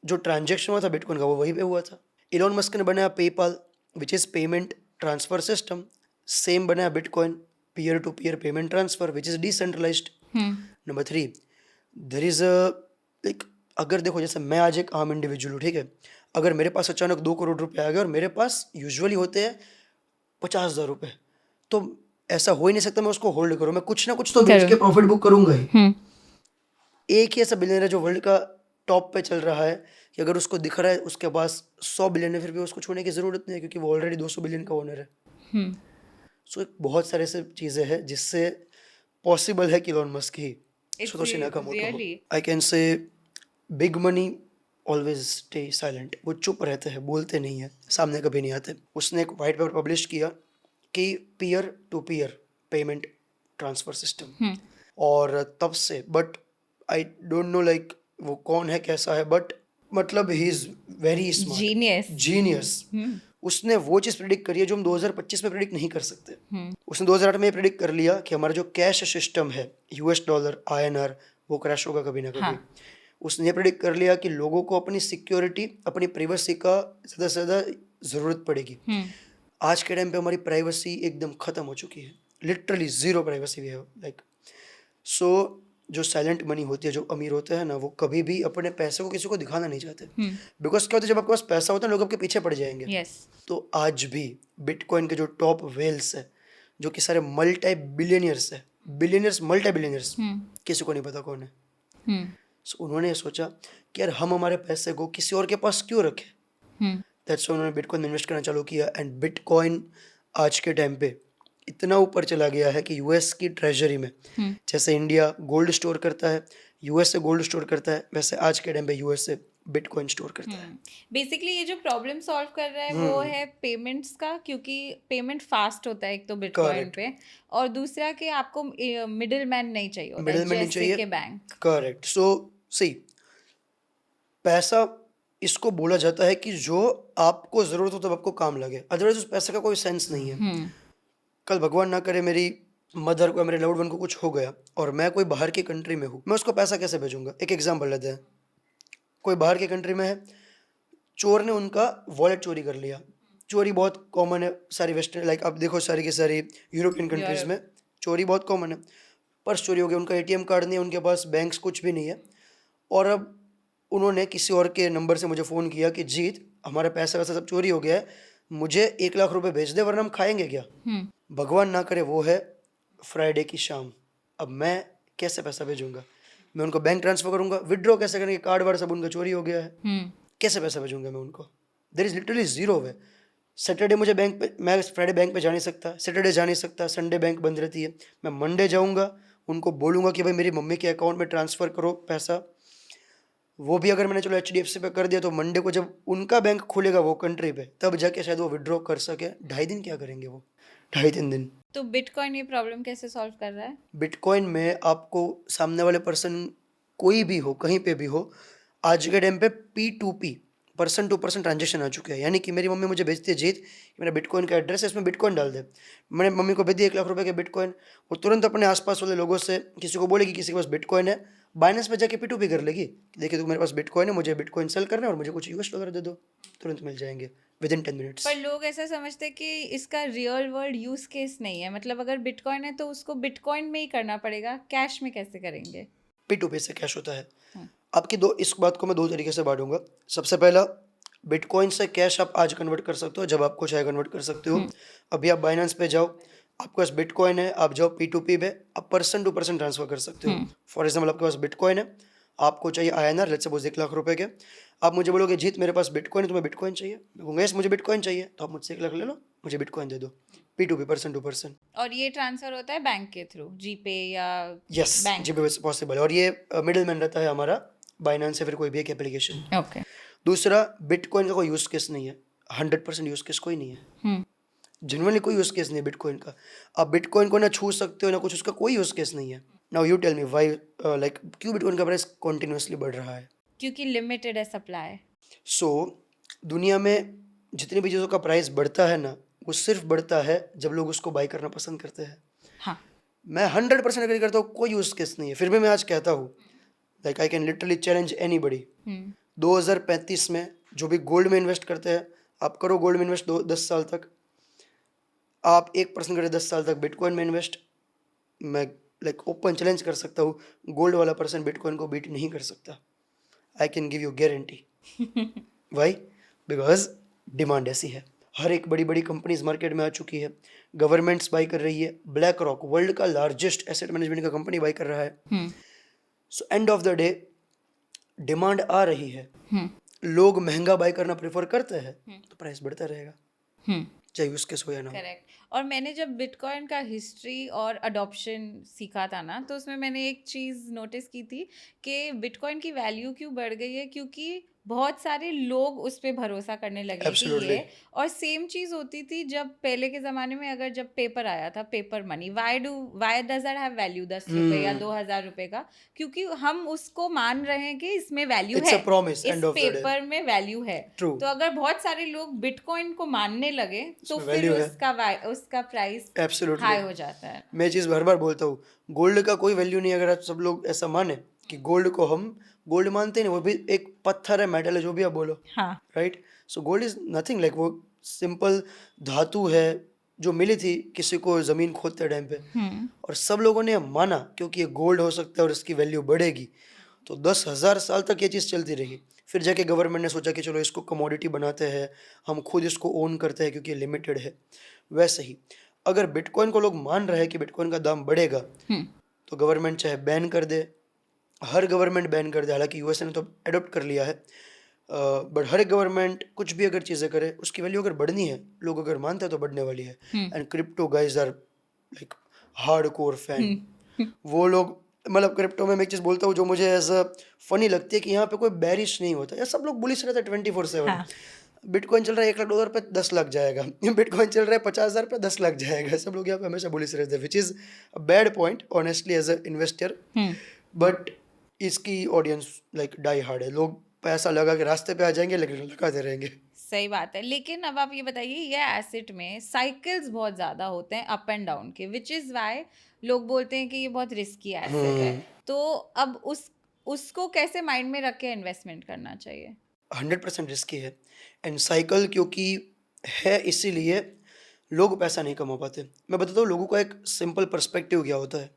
जो ट्रांजेक्शन हुआ था बिटकॉइन का वो वहीं पे हुआ था। इलॉन मस्क ने बनाया PayPal, which is payment transfer system. Same बनाया bitcoin, peer to peer payment transfer, which is decentralised. Number 3, there is a, like, अगर देखो जैसे मैं आज एक आम इंडिविजुअल हूँ, ठीक है, अगर मेरे पास अचानक 2 करोड़ रुपए आ गए और मेरे पास यूजुअली होते हैं 50,000 रुपये, तो ऐसा हो ही नहीं सकता मैं उसको होल्ड करूँ, मैं कुछ ना कुछ तो बेच के प्रॉफिट बुक करूंगा ही। एक ही ऐसा बिलियनर है जो वर्ल्ड का टॉप पे चल रहा है कि अगर उसको दिख रहा है उसके पास 100 बिलियन है, फिर भी उसको छोड़ने की ज़रूरत नहीं है क्योंकि वो ऑलरेडी 200 बिलियन का ओनर है। सो बहुत सारे ऐसे चीज़ें हैं जिससे पॉसिबल है कि इलॉन मस्क ही सतोशी नाकामोटो हो। I can say big money always stay silent, वो चुप रहते हैं, बोलते नहीं है, सामने कभी नहीं आते। उसने एक वाइट पेपर पब्लिश किया कि peer to peer payment transfer system, और तब से, but I don't know like वो कौन है, कैसा है, बट मतलब ही is very smart, genius. Genius. उसने वो चीज़ प्रिडिक्ट करी है जो हम 2025 में प्रिडिक्ट नहीं कर सकते। उसने 2008 में प्रिडिक्ट कर लिया कि हमारा जो कैश सिस्टम है, यूएस डॉलर, आईएनआर, वो क्रैश होगा कभी ना कभी। उसने ये प्रिडिक्ट कर लिया कि लोगों को अपनी सिक्योरिटी, अपनी प्राइवेसी का ज़्यादा से ज़्यादा ज़रूरत पड़ेगी। आज के टाइम पे हमारी प्राइवेसी एकदम ख़त्म हो चुकी है, लिटरली ज़ीरो प्राइवेसी भी है, लाइक। सो जो साइलेंट मनी होती है, जो अमीर होते हैं ना, वो कभी भी अपने पैसे को किसी को दिखाना नहीं चाहते, बिकॉज क्या होता है, जब आपके पास पैसा होता है लोग आपके पीछे पड़ जाएंगे। तो आज भी बिटकॉइन के जो टॉप वेल्स है, जो कि सारे मल्टी बिलियनियर्स है, बिलियनियर्स, मल्टी बिलियनियर्स, किसी को नहीं पता कौन है। सो उन्होंने सोचा कि यार हम हमारे पैसे को किसी और के पास क्यों रखें, दैट्स व्हाई उन्होंने बिटकॉइन में इन्वेस्ट करना चालू किया। एंड बिटकॉइन आज के टाइम पे इतना ऊपर चला गया है कि यूएस की ट्रेजरी में, जैसे इंडिया गोल्ड स्टोर करता है, यूएस से गोल्ड स्टोर करता है, वैसे आज के टाइम पे यूएस से बिटकॉइन स्टोर करता है। बेसिकली ये जो प्रॉब्लम सॉल्व कर रहा है वो है पेमेंट्स का, क्योंकि पेमेंट फास्ट होता है एक तो बिटकॉइन पे, और दूसरा कि आपको मिडिल मैन नहीं चाहिए होता है, मिडिल मैन नहीं जैसे चाहिए, कि बैंक। करेक्ट। सो सी, पैसा इसको बोला जाता है कि जो आपको ज़रूरत हो तब आपको काम लगे, अदरवाइज उस पैसे का कोई सेंस नहीं है। कल भगवान ना करे मेरी मदर को, मेरे लव्ड वन को कुछ हो गया और मैं कोई बाहर की कंट्री में हूँ, मैं उसको पैसा कैसे भेजूंगा? एक एग्जांपल लेते हैं, कोई बाहर की कंट्री में है, चोर ने उनका वॉलेट चोरी कर लिया। चोरी बहुत कॉमन है सारी वेस्टर्न, लाइक आप देखो सारी की सारी यूरोपियन कंट्रीज में चोरी बहुत कॉमन है। पर्स चोरी हो गया, उनका एटीएम कार्ड नहीं है, उनके पास बैंक्स कुछ भी नहीं है, और अब उन्होंने किसी और के नंबर से मुझे फ़ोन किया कि जीत हमारा पैसा वैसा सब चोरी हो गया है, मुझे 1 लाख रुपए भेज दे वरना हम खाएंगे क्या। भगवान ना करे वो है फ्राइडे की शाम, अब मैं कैसे पैसा भेजूंगा? मैं उनको बैंक ट्रांसफर करूंगा, विड्रॉ कैसे करेंगे? कार्ड वार्ड सब उनका चोरी हो गया है, कैसे पैसा भेजूंगा मैं उनको? There is literally zero way. Saturday मुझे बैंक पे, मैं फ्राइडे बैंक पे जा नहीं सकता, सैटरडे जा नहीं सकता, संडे बैंक बंद रहती है। मैं मंडे जाऊंगा, उनको बोलूंगा कि भाई मेरी मम्मी के अकाउंट में ट्रांसफ़र करो पैसा, वो भी अगर मैंने चलो HDFC पे कर दिया तो मंडे को जब उनका बैंक खुलेगा वो कंट्री पे, तब जाके शायद वो विड्रॉ कर सके। 2.5 दिन क्या करेंगे वो, 2.5-3 दिन। तो बिटकॉइन ये प्रॉब्लम कैसे सॉल्व कर रहा है? बिटकॉइन में आपको सामने वाले पर्सन, कोई भी हो, कहीं पे भी हो, आज के टाइम पे P2P, person to person transaction आ चुके हैं। यानी कि मेरी मम्मी मुझे भेजती है, जीत मेरा बिटकॉइन का एड्रेस है, इसमें बिटकॉइन डाल दे। मैंने मम्मी को भेज दिया 1 लाख रुपए के बिटकॉइन, वो तुरंत अपने आसपास वाले लोगों से किसी को बोलेगी किसी के पास बिटकॉइन है, बाइनेंस पे जाके P2P कर लेगी, देखिए तो मेरे पास बिटकॉइन है, मुझे बिटकॉइन सेल करना है और मुझे कुछ US डॉलर दे दो, तुरंत मिल जाएंगे विदिन 10 मिनट्स। पर लोग ऐसा समझते हैं कि इसका रियल वर्ल्ड यूज केस नहीं है, मतलब अगर बिटकॉइन है तो उसको बिटकॉइन में ही करना पड़ेगा, कैश में कैसे करेंगे? P2P से कैश होता है। आपकी इस बात को मैं 2 तरीके से बांटूंगा। सबसे पहला, बिटकॉइन से कैश आप आज कन्वर्ट कर सकते हो, जब आपको चाहे कन्वर्ट कर सकते हो। अभी आप बाइनेंस पे जाओ, आपके पास बिटकॉइन है, आप जाओ P2P पे, आप पर्सन टू पर्सन ट्रांसफर कर सकते हो। फॉर एग्जाम्पल आपके पास बिटकॉइन है, आपको चाहिए INR, लेट्स सपोज 1 लाख रुपए के, आप मुझे बोलोगे जीत मेरे पास बिटकॉइन है, तुम्हें बिटकॉइन चाहिए, मैं कहूँगा यस मुझे बिटकॉइन चाहिए, तो आप मुझसे 1 लाख ले लो, मुझे बिटकॉइन दे दो। P2P, person to person. और ये ट्रांसफर होता है बैंक के थ्रू, जीपे या यस, बैंक? जी पॉसिबल है, और ये मिडिल मैन रहता है हमारा बाइनेंस या फिर कोई भी एक एप्लीकेशन। ओके। दूसरा, बिटकॉइन का कोई यूज केस नहीं है, 100% यूज केस कोई नहीं है। जनरली कोई यूज़ केस नहीं है बिटकॉइन का। आप बिटकॉइन को ना छू सकते हो ना कुछ, उसका कोई यूज़ केस नहीं है। Now you tell me why, like क्यों बिटकॉइन का प्राइस कंटिन्यूअसली बढ़ रहा है? क्योंकि लिमिटेड है सप्लाई। सो दुनिया में जितनी भी चीज़ों का प्राइस बढ़ता है ना, वो सिर्फ बढ़ता है जब लोग उसको बाय करना पसंद करते हैं। हाँ। मैं 100% एग्री करता हूँ, कोई यूज़ केस नहीं है। फिर भी मैं आज कहता हूँ, like I can literally challenge anybody, 2035 में जो भी गोल्ड में इन्वेस्ट करते हैं, आप करो गोल्ड में इन्वेस्ट 10 साल तक, आप 1% करें 10 साल तक बिटकॉइन में इन्वेस्ट, मैं लाइक ओपन चैलेंज कर सकता हूँ, गोल्ड वाला पर्सन बिटकॉइन को बीट नहीं कर सकता। I can give you guarantee. Why? Because demand ऐसी है। हर एक बड़ी बड़ी कंपनीज मार्केट में आ चुकी है, गवर्नमेंट्स बाई कर रही है, ब्लैक रॉक वर्ल्ड का लार्जेस्ट एसेट मैनेजमेंट का कंपनी बाई कर रहा है। So end of the day demand आ रही है, लोग महंगा बाई करना प्रेफर करते हैं, तो प्राइस बढ़ता रहेगा, चाहे यूज केस हो या ना हो। करेक्ट। और मैंने जब बिटकॉइन का हिस्ट्री और अडॉप्शन सीखा था ना, तो उसमें मैंने एक चीज़ नोटिस की थी कि बिटकॉइन की वैल्यू क्यों बढ़ गई है, क्योंकि बहुत सारे लोग उस पे भरोसा करने लगे कि Absolutely. ये। और सेम चीज़ होती थी जब पहले के ज़माने में, अगर जब पेपर आया था, paper money, why does that have value 10 रुपए या 2000 रुपए का? क्योंकि हम उसको मान रहे हैं कि इसमें वैल्यू It's है, a promise, इस end of the day. Paper में वैल्यू है। True. तो अगर बहुत सारे लोग बिटकॉइन को मानने लगे तो उसमें फिर value है। उसका प्राइस Absolutely. हाई हो जाता है। मैं चीज़ बार बार बोलता हूँ, गोल्ड का कोई वैल्यू नहीं। अगर आप सब लोग ऐसा माने कि गोल्ड को हम गोल्ड मानते हैं, नहीं, वो भी एक पत्थर है, मेटल है, जो भी आप बोलो, हाँ। Right? So gold is nothing, like वो सिंपल धातु है जो मिली थी किसी को ज़मीन खोदते टाइम पे, और सब लोगों ने माना क्योंकि ये गोल्ड हो सकता है और इसकी वैल्यू बढ़ेगी। तो 10,000 साल तक ये चीज़ चलती रही। फिर जाके गवर्नमेंट ने सोचा कि चलो इसको कमोडिटी बनाते हैं, हम खुद इसको ओन करते हैं क्योंकि ये लिमिटेड है। वैसे ही अगर बिटकॉइन को लोग मान रहे हैं कि बिटकॉइन का दाम बढ़ेगा, तो गवर्नमेंट चाहे बैन कर दे, हर गवर्नमेंट बैन कर दे, हालांकि यूएसए ने तो अडोप्ट कर लिया है, बट हर एक गवर्नमेंट कुछ भी अगर चीज़ें करे, उसकी वैल्यू अगर बढ़नी है, लोग अगर मानते हैं तो बढ़ने वाली है। And crypto guys are like hardcore fan. वो लोग, मतलब क्रिप्टो में मैं एक चीज़ बोलता हूँ जो मुझे ऐसा फनी लगती है कि यहाँ पे कोई बैरिश नहीं होता, या सब लोग बुलिश रहते हैं 24/7। बिटकॉइन चल रहा है $1 लाख पे 10 लाख जाएगा, बिटकॉइन चल रहा है 50,000 पे 10 लाख जाएगा, सब लोग यहाँ पे हमेशा बुलिश रहते हैं, which is a bad point honestly as a investor. But इसकी ऑडियंस लाइक डाई हार्ड है, लोग पैसा लगा के रास्ते पे आ जाएंगे लेकिन लगाते रहेंगे। सही बात है। लेकिन अब आप ये बताइए, ये एसेट में साइकिल्स बहुत ज़्यादा होते हैं अप एंड डाउन के, विच इज़ वाई लोग बोलते हैं कि ये बहुत रिस्की एसेट है। तो अब उसको कैसे माइंड में रख के इन्वेस्टमेंट करना चाहिए? 100% रिस्की है। एंड साइकिल क्योंकि है, इसीलिए लोग पैसा नहीं कमा पाते। मैं बताता हूँ लोगों का एक सिंपल पर्सपेक्टिव क्या होता है।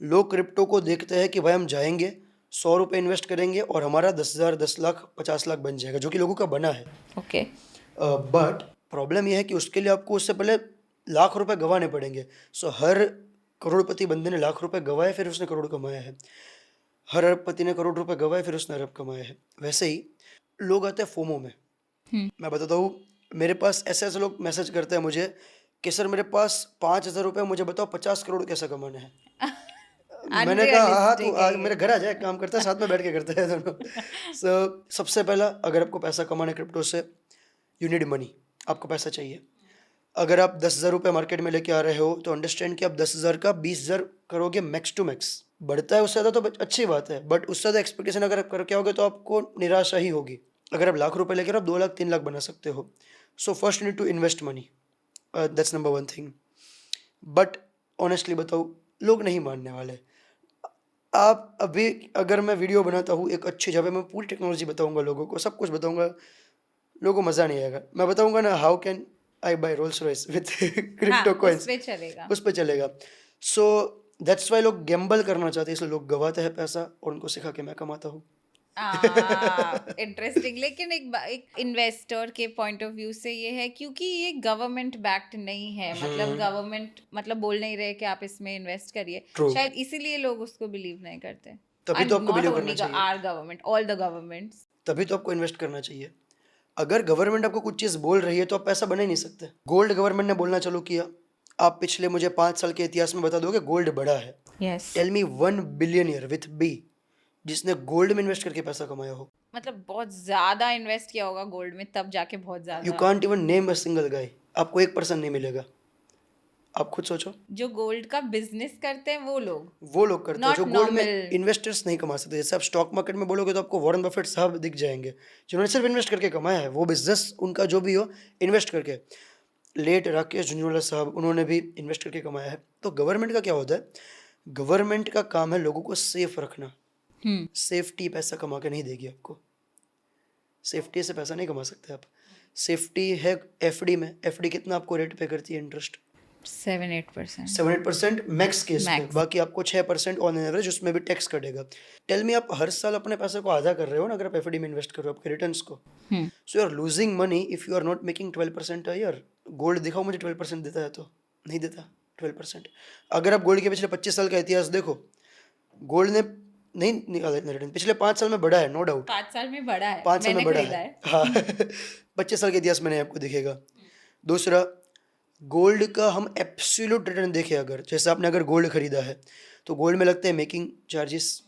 लोग क्रिप्टो को देखते हैं कि भाई हम जाएंगे, 100 रुपये इन्वेस्ट करेंगे और हमारा 10,000, 10 लाख, 50 लाख बन जाएगा, जो कि लोगों का बना है। ओके। बट प्रॉब्लम यह है कि उसके लिए आपको उससे पहले लाख रुपए गंवाने पड़ेंगे। सो हर करोड़पति बंदे ने लाख रुपए गंवाए, फिर उसने करोड़ कमाया है। हर अरबपति ने करोड़ रुपए गंवाए, फिर उसने अरब कमाया है। वैसे ही लोग आते हैं फोमो में। मैं बताता हूँ, मेरे पास ऐसे ऐसे लोग मैसेज करते हैं मुझे कि सर मेरे पास 5,000 रुपये, मुझे बताओ 50 करोड़ कैसे कमाने हैं। मैंने कहा हाँ तू आज मेरे घर आ जाए, काम करता है, साथ में बैठ के करते हैं दोनों। सो सबसे पहला, अगर आपको पैसा कमाना है क्रिप्टो से, यू नीड मनी, आपको पैसा चाहिए। अगर आप 10,000 रुपये मार्केट में लेके आ रहे हो तो अंडरस्टैंड कि आप 10,000 का 20,000 करोगे मैक्स टू मैक्स। बढ़ता है उससे ज़्यादा तो अच्छी बात है, बट उससे ज़्यादा एक्सपेक्टेशन अगर आप करके आओगे तो आपको निराशा ही होगी। अगर आप लाख रुपए लेकर आप 2 लाख 3 लाख बना सकते हो। So first you need to invest money, that's number 1 thing. But honestly बताऊँ, लोग नहीं मानने वाले। आप अभी, अगर मैं वीडियो बनाता हूँ एक अच्छी जगह, मैं पूरी टेक्नोलॉजी बताऊंगा लोगों को, सब कुछ बताऊंगा, लोगों को मज़ा नहीं आएगा। मैं बताऊंगा ना how can I buy Rolls Royce with crypto coins, उस पे चलेगा। सो दैट्स वाई लोग गैम्बल करना चाहते हैं, इसलिए लोग गवाते हैं पैसा और उनको सिखा के मैं कमाता हूँ। इंटरेस्टिंग। लेकिन एक इन्वेस्टर के पॉइंट ऑफ व्यू से ये है, क्योंकि ये गवर्नमेंट बैक्ड नहीं है, मतलब गवर्नमेंट मतलब बोल नहीं रहे कि आप इसमें इन्वेस्ट करिए, शायद इसीलिए लोग उसको बिलीव नहीं करते। तभी तो आपको बिलीव करना चाहिए। Our government, all the governments, तभी तो आपको इन्वेस्ट करना चाहिए। अगर गवर्नमेंट आपको कुछ चीज़ बोल रही है तो आप पैसा बना ही नहीं सकते। गोल्ड गवर्नमेंट ने बोलना चालू किया, आप पिछले मुझे 5 साल के इतिहास में बता दोगे गोल्ड बढ़ा है? Yes. Tell me 1 billionaire with B जिसने गोल्ड में इन्वेस्ट करके पैसा कमाया हो. मतलब बहुत ज्यादा इन्वेस्ट किया होगा गोल्ड में तब जाके बहुत यू ज्यादा. Can't even name a single guy. आपको एक पर्सन नहीं मिलेगा. आप खुद सोचो. जो गोल्ड का बिजनेस करते हैं वो लोग करते हैं Not जो गोल्ड में normal. इन्वेस्टर्स नहीं कमा सकते. जैसे आप स्टॉक मार्केट में बोलोगे तो आपको वॉरेन बफेट साहब दिख जाएंगे जिन्होंने सिर्फ इन्वेस्ट करके कमाया है. वो बिजनेस उनका जो भी हो इन्वेस्ट करके. लेट राकेश झुंझुनवाला साहब उन्होंने भी इन्वेस्ट करके कमाया है. तो गवर्नमेंट का क्या होता है? गवर्नमेंट का काम है लोगों को सेफ रखना. सेफ्टी पैसा कमा के नहीं देगी आपको. सेफ्टी से पैसा नहीं कमा सकते आप. सेफ्टी है एफडी में. एफडी कितना आपको रेट पे करती है इंटरेस्ट? 7-8%. 7-8% मैक्स केस में. Max. बाकी आपको 6% ऑन एवरेज उसमें भी टैक्स कटेगा. टेल मी आप हर साल अपने पैसे को आधा कर रहे हो ना अगर आप एफडी में इन्वेस्ट कर रहे हो आपके रिटर्न्स को. So you are losing money if you are not making 12% a year. Gold दिखाओ मुझे 12% देता है तो नहीं देता 12%. अगर आप गोल्ड के पिछले 25 साल का इतिहास देखो, गोल्ड ने नहीं निकाला इतना रिटर्न. पिछले 5 साल में बढ़ा है, नो डाउट. 5 साल में बड़ा है. 5 साल में मैंने बढ़ा खरीदा है. है. हाँ 25 साल के इतिहास में नहीं आपको दिखेगा. दूसरा, गोल्ड का हम एब्सोल्यूट रिटर्न देखें अगर, जैसे आपने अगर गोल्ड खरीदा है तो गोल्ड में लगते हैं मेकिंग चार्जेस.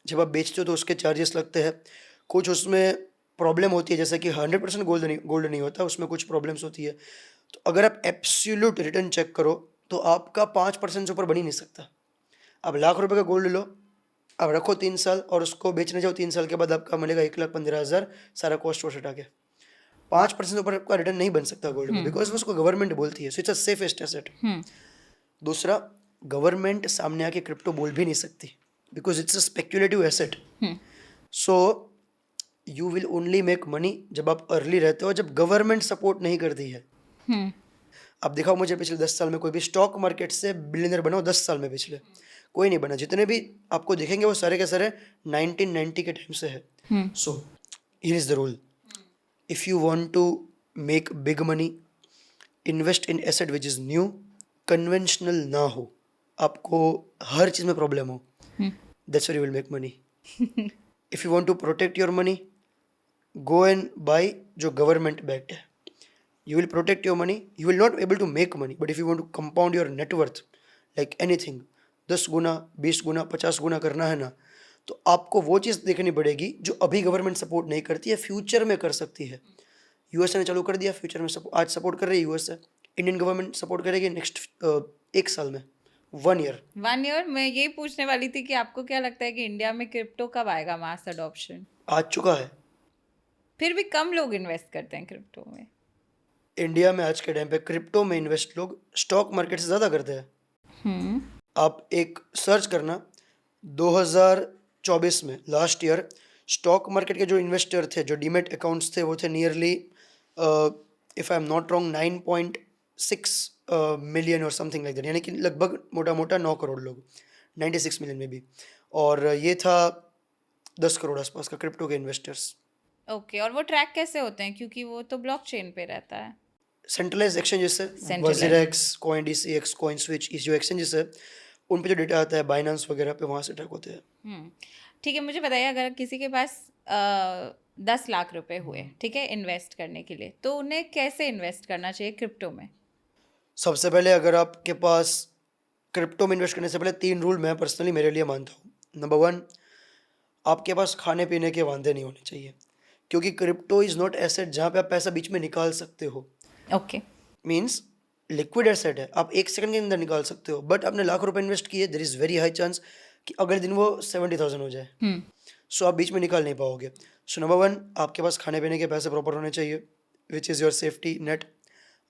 जब आप बेचते हो तो उसके चार्जेस लगते हैं. कुछ उसमें प्रॉब्लम होती है जैसे कि 100% गोल्ड नहीं होता, उसमें कुछ प्रॉब्लम्स होती है. तो अगर आप एब्सोल्यूट रिटर्न चेक करो तो आपका 5% से ऊपर बन ही नहीं सकता. आप लाख रुपए का गोल्ड लो, आप रखो 3 साल और उसको बेचने जाओ 3 साल के बाद आपका मिलेगा 1,15,000 सारा कॉस्ट वॉस्ट हटा के. 5% ऊपर आपका रिटर्न नहीं बन सकता गोल्ड में बिकॉज उसको गवर्नमेंट बोलती है. So it's a safest asset. दूसरा, गवर्नमेंट सामने आके क्रिप्टो बोल भी नहीं सकती because it's a speculative asset. So you will only make money जब आप अर्ली रहते हो, जब गवर्नमेंट सपोर्ट नहीं करती है. आप दिखाओ मुझे पिछले 10 साल में कोई भी स्टॉक मार्केट से बिलियनर बनाओ 10 साल में पिछले कोई नहीं बना. जितने भी आपको दिखेंगे वो सारे के सारे 1990 के टाइम से है. So here is the rule. If you want to make big money, invest in asset which is new, conventional ना हो, आपको हर चीज़ में प्रॉब्लम हो, that's where you will make money. If you want to protect your money, go and buy जो government backed है. You will protect your money. You will not be able to make money. But if you want to compound your net worth, like anything, 10 गुना 20 गुना 50 गुना करना है ना, तो आपको वो चीज़ देखनी पड़ेगी जो अभी गवर्नमेंट सपोर्ट नहीं करती है, फ्यूचर में कर सकती है. यूएसए ने चालू कर दिया, फ्यूचर में आज सपोर्ट कर रही है यूएसए. इंडियन गवर्नमेंट सपोर्ट करेगी नेक्स्ट 1 साल में, 1 ईयर. 1 ईयर. मैं यही पूछने वाली थी कि आपको क्या लगता है कि इंडिया में क्रिप्टो कब आएगा मास अडॉप्शन? आज चुका है. फिर भी कम लोग इन्वेस्ट करते हैं क्रिप्टो में. इंडिया में आज के टाइम पे क्रिप्टो में इन्वेस्ट लोग स्टॉक मार्केट से ज़्यादा करते हैं. आप एक सर्च करना 2024 में लास्ट ईयर स्टॉक मार्केट के जो इन्वेस्टर थे, जो डीमेट अकाउंट्स थे, वो थे nearly if I am not wrong 9.6 million और समथिंग लाइक दैट. यानी कि लगभग मोटा मोटा 9 करोड़ लोग, 96 मिलियन में भी. और ये था 10 करोड़ आसपास का क्रिप्टो के इन्वेस्टर्स. ओके. और वो ट्रैक कैसे होते हैं? क्योंकि वो तो ब्लॉकचेन पे रहता है. सेंट्रलाइज एक्सचेंजेस से, Centralized. वजीरेक्स, कॉइनडीसीएक्स, कॉइनस्विच, ये जो एक्सचेंजेस है उन पे जो डेटा आता है बाइनेंस वगैरह पे, वहाँ से ट्रैक होते हैं. ठीक है. मुझे बताइए, अगर किसी के पास 10 लाख रुपए हुए, ठीक है, इन्वेस्ट करने के लिए, तो उन्हें कैसे इन्वेस्ट करना चाहिए क्रिप्टो में? सबसे पहले अगर आपके पास क्रिप्टो में इन्वेस्ट करने से पहले 3 रूल मैं पर्सनली मेरे लिए मानता हूँ. नंबर 1, आपके पास खाने पीने के वांदे नहीं होने चाहिए क्योंकि क्रिप्टो इज़ नॉट एसेट जहाँ पे आप पैसा बीच में निकाल सकते हो. ओके. मीन्स लिक्विड एसेट है, आप 1 सेकंड के अंदर निकाल सकते हो. बट आपने लाख रुपए इन्वेस्ट किए, there is very high chance कि अगले दिन वो 70,000 हो जाए. सो आप बीच में निकाल नहीं पाओगे. सो नंबर 1, आपके पास खाने पीने के पैसे प्रॉपर होने चाहिए, which is your safety net.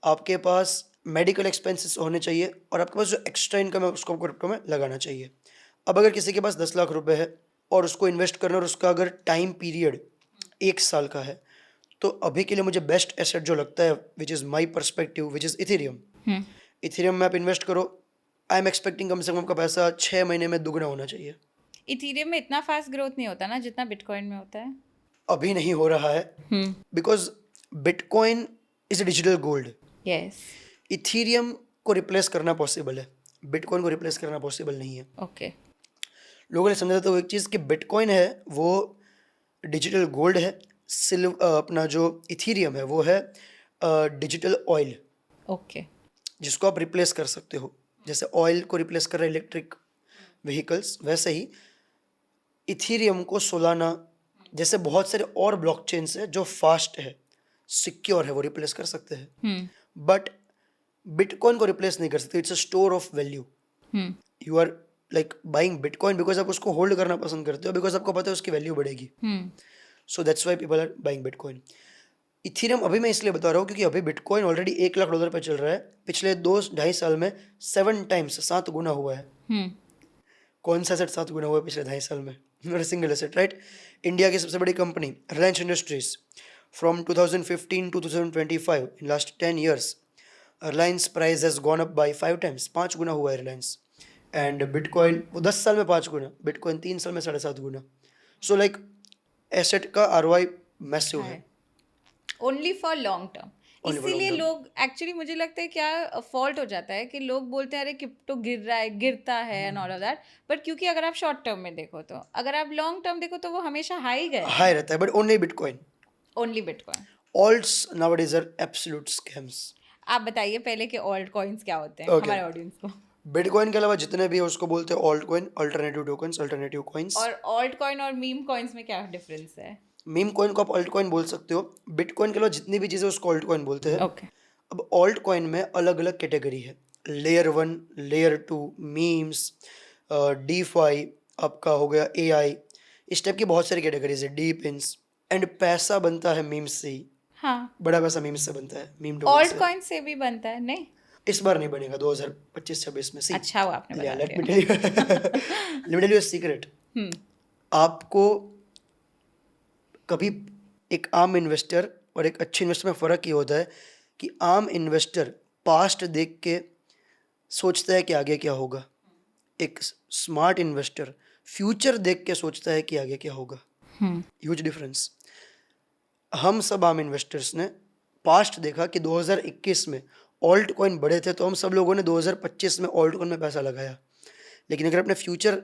आपके पास मेडिकल एक्सपेंसेस होने चाहिए और आपके पास जो एक्स्ट्रा इनकम है उसको क्रिप्टो में लगाना चाहिए. अब अगर किसी के पास 10 लाख रुपए है और उसको इन्वेस्ट करना और उसका अगर टाइम पीरियड 1 साल का है, तो अभी के लिए मुझे बेस्ट एसेट जो लगता है, which is my perspective, which is Ethereum. Ethereum में आप इन्वेस्ट करो. आई एम एक्सपेक्टिंग कम से कम आपका पैसा 6 महीने में दुगना होना चाहिए. इथीरियम में इतना फास्ट ग्रोथ नहीं होता ना जितना बिटकॉइन में होता है. अभी नहीं हो रहा है because bitcoin is a digital gold. Yes. Ethereum को रिप्लेस करना पॉसिबल है, बिटकॉइन को रिप्लेस करना पॉसिबल नहीं है. ओके. लोगों ने समझा था वो एक चीज़ कि बिटकॉइन है वो डिजिटल गोल्ड है, अपना जो इथेरियम है वो है डिजिटल ऑयल, ओके. जिसको आप रिप्लेस कर सकते हो. जैसे ऑयल को रिप्लेस कर रहे हैं इलेक्ट्रिक व्हीकल्स, वैसे ही इथीरियम को सोलाना जैसे बहुत सारे और ब्लॉकचेन्स है जो फास्ट है, सिक्योर है, वो रिप्लेस कर सकते हैं, बट बिटकॉइन को रिप्लेस नहीं कर सकते. It's a store of value. You are like buying bitcoin because आप उसको होल्ड करना पसंद करते हो, बिकॉज आपको पता है उसकी वैल्यू बढ़ेगी. So that's why people are buying bitcoin. Ethereum अभी मैं इसलिए बता रहा हूँ क्योंकि अभी बिटकॉइन ऑलरेडी $1 लाख पे चल रहा है. पिछले 2-2.5 साल में 7 टाइम्स 7 गुना हुआ है. कौन सा एसेट 7 गुना हुआ है पिछले 2.5 साल में? Not a single asset, right? India की सबसे बड़ी company Reliance industries, from 2015 to 2025, in last 10 years, Reliance price has gone up by 5 times. 5 गुना हुआ है रिलायंस. एंड बिटकॉइन वो 10 साल में 5 गुना, बिटकॉइन 3 साल में 7.5 गुना. सो लाइक एसेट का ROI मैसिव है. Only for long term. Only for इसीलिए long term. लोग एक्चुअली मुझे लगता है क्या फॉल्ट हो जाता है कि लोग बोलते हैं अरे क्रिप्टो गिर रहा है, गिरता है and all of that. But क्योंकि अगर आप शॉर्ट टर्म में देखो तो, अगर आप लॉन्ग टर्म देखो तो वो हमेशा हाई गए. हाई रहता है, but only bitcoin. Only bitcoin. Alts nowadays are absolute scams. आप बताइए पहले कि ऑल्ट कॉइन्स क्या होते हैं Okay. हमारे ऑडियंस को. बिटकॉइन के अलावा जितने भी है उसको बोलते हैं alt coin, alternative tokens, alternative coins. और ऑल्ट कॉइन और मीम कॉइन्स में क्या डिफरेंस है? मीम कॉइन को आप ऑल्ट कॉइन बोल सकते हो. बिटकॉइन के अलावा जितनी भी चीज़ें उसको ऑल्ट कॉइन बोलते हैं. ओके. अब ऑल्ट कॉइन में अलग अलग कैटेगरी है. लेयर 1, लेयर 2, मीम्स, DeFi, आपका हो गया AI. इस टाइप की बहुत सारी कैटेगरीज है. डीपिंस. एंड पैसा बनता है मीम्स से ही. हाँ. बड़ा पैसा मीम्स से बनता है, मीम टोकन ऑल्ट से. कॉइन से भी बनता है नहीं? इस बार नहीं बनेगा 2025-26 में. सी अच्छा वो आपने बता लेट मी दिया. Tell you a secret. आपको कभी एक आम इन्वेस्टर और एक अच्छे इन्वेस्टर में फ़र्क ये होता है कि आम इन्वेस्टर पास्ट देख के सोचता है कि आगे क्या होगा. एक स्मार्ट इन्वेस्टर फ्यूचर देख के सोचता है कि आगे क्या होगा. Huge difference. हम सब आम इन्वेस्टर्स ने पास्ट देखा कि 2021 में ऑल्ट कॉइन बढ़े थे, तो हम सब लोगों ने 2025 में ऑल्ट कॉइन में पैसा लगाया. लेकिन अगर अपने फ्यूचर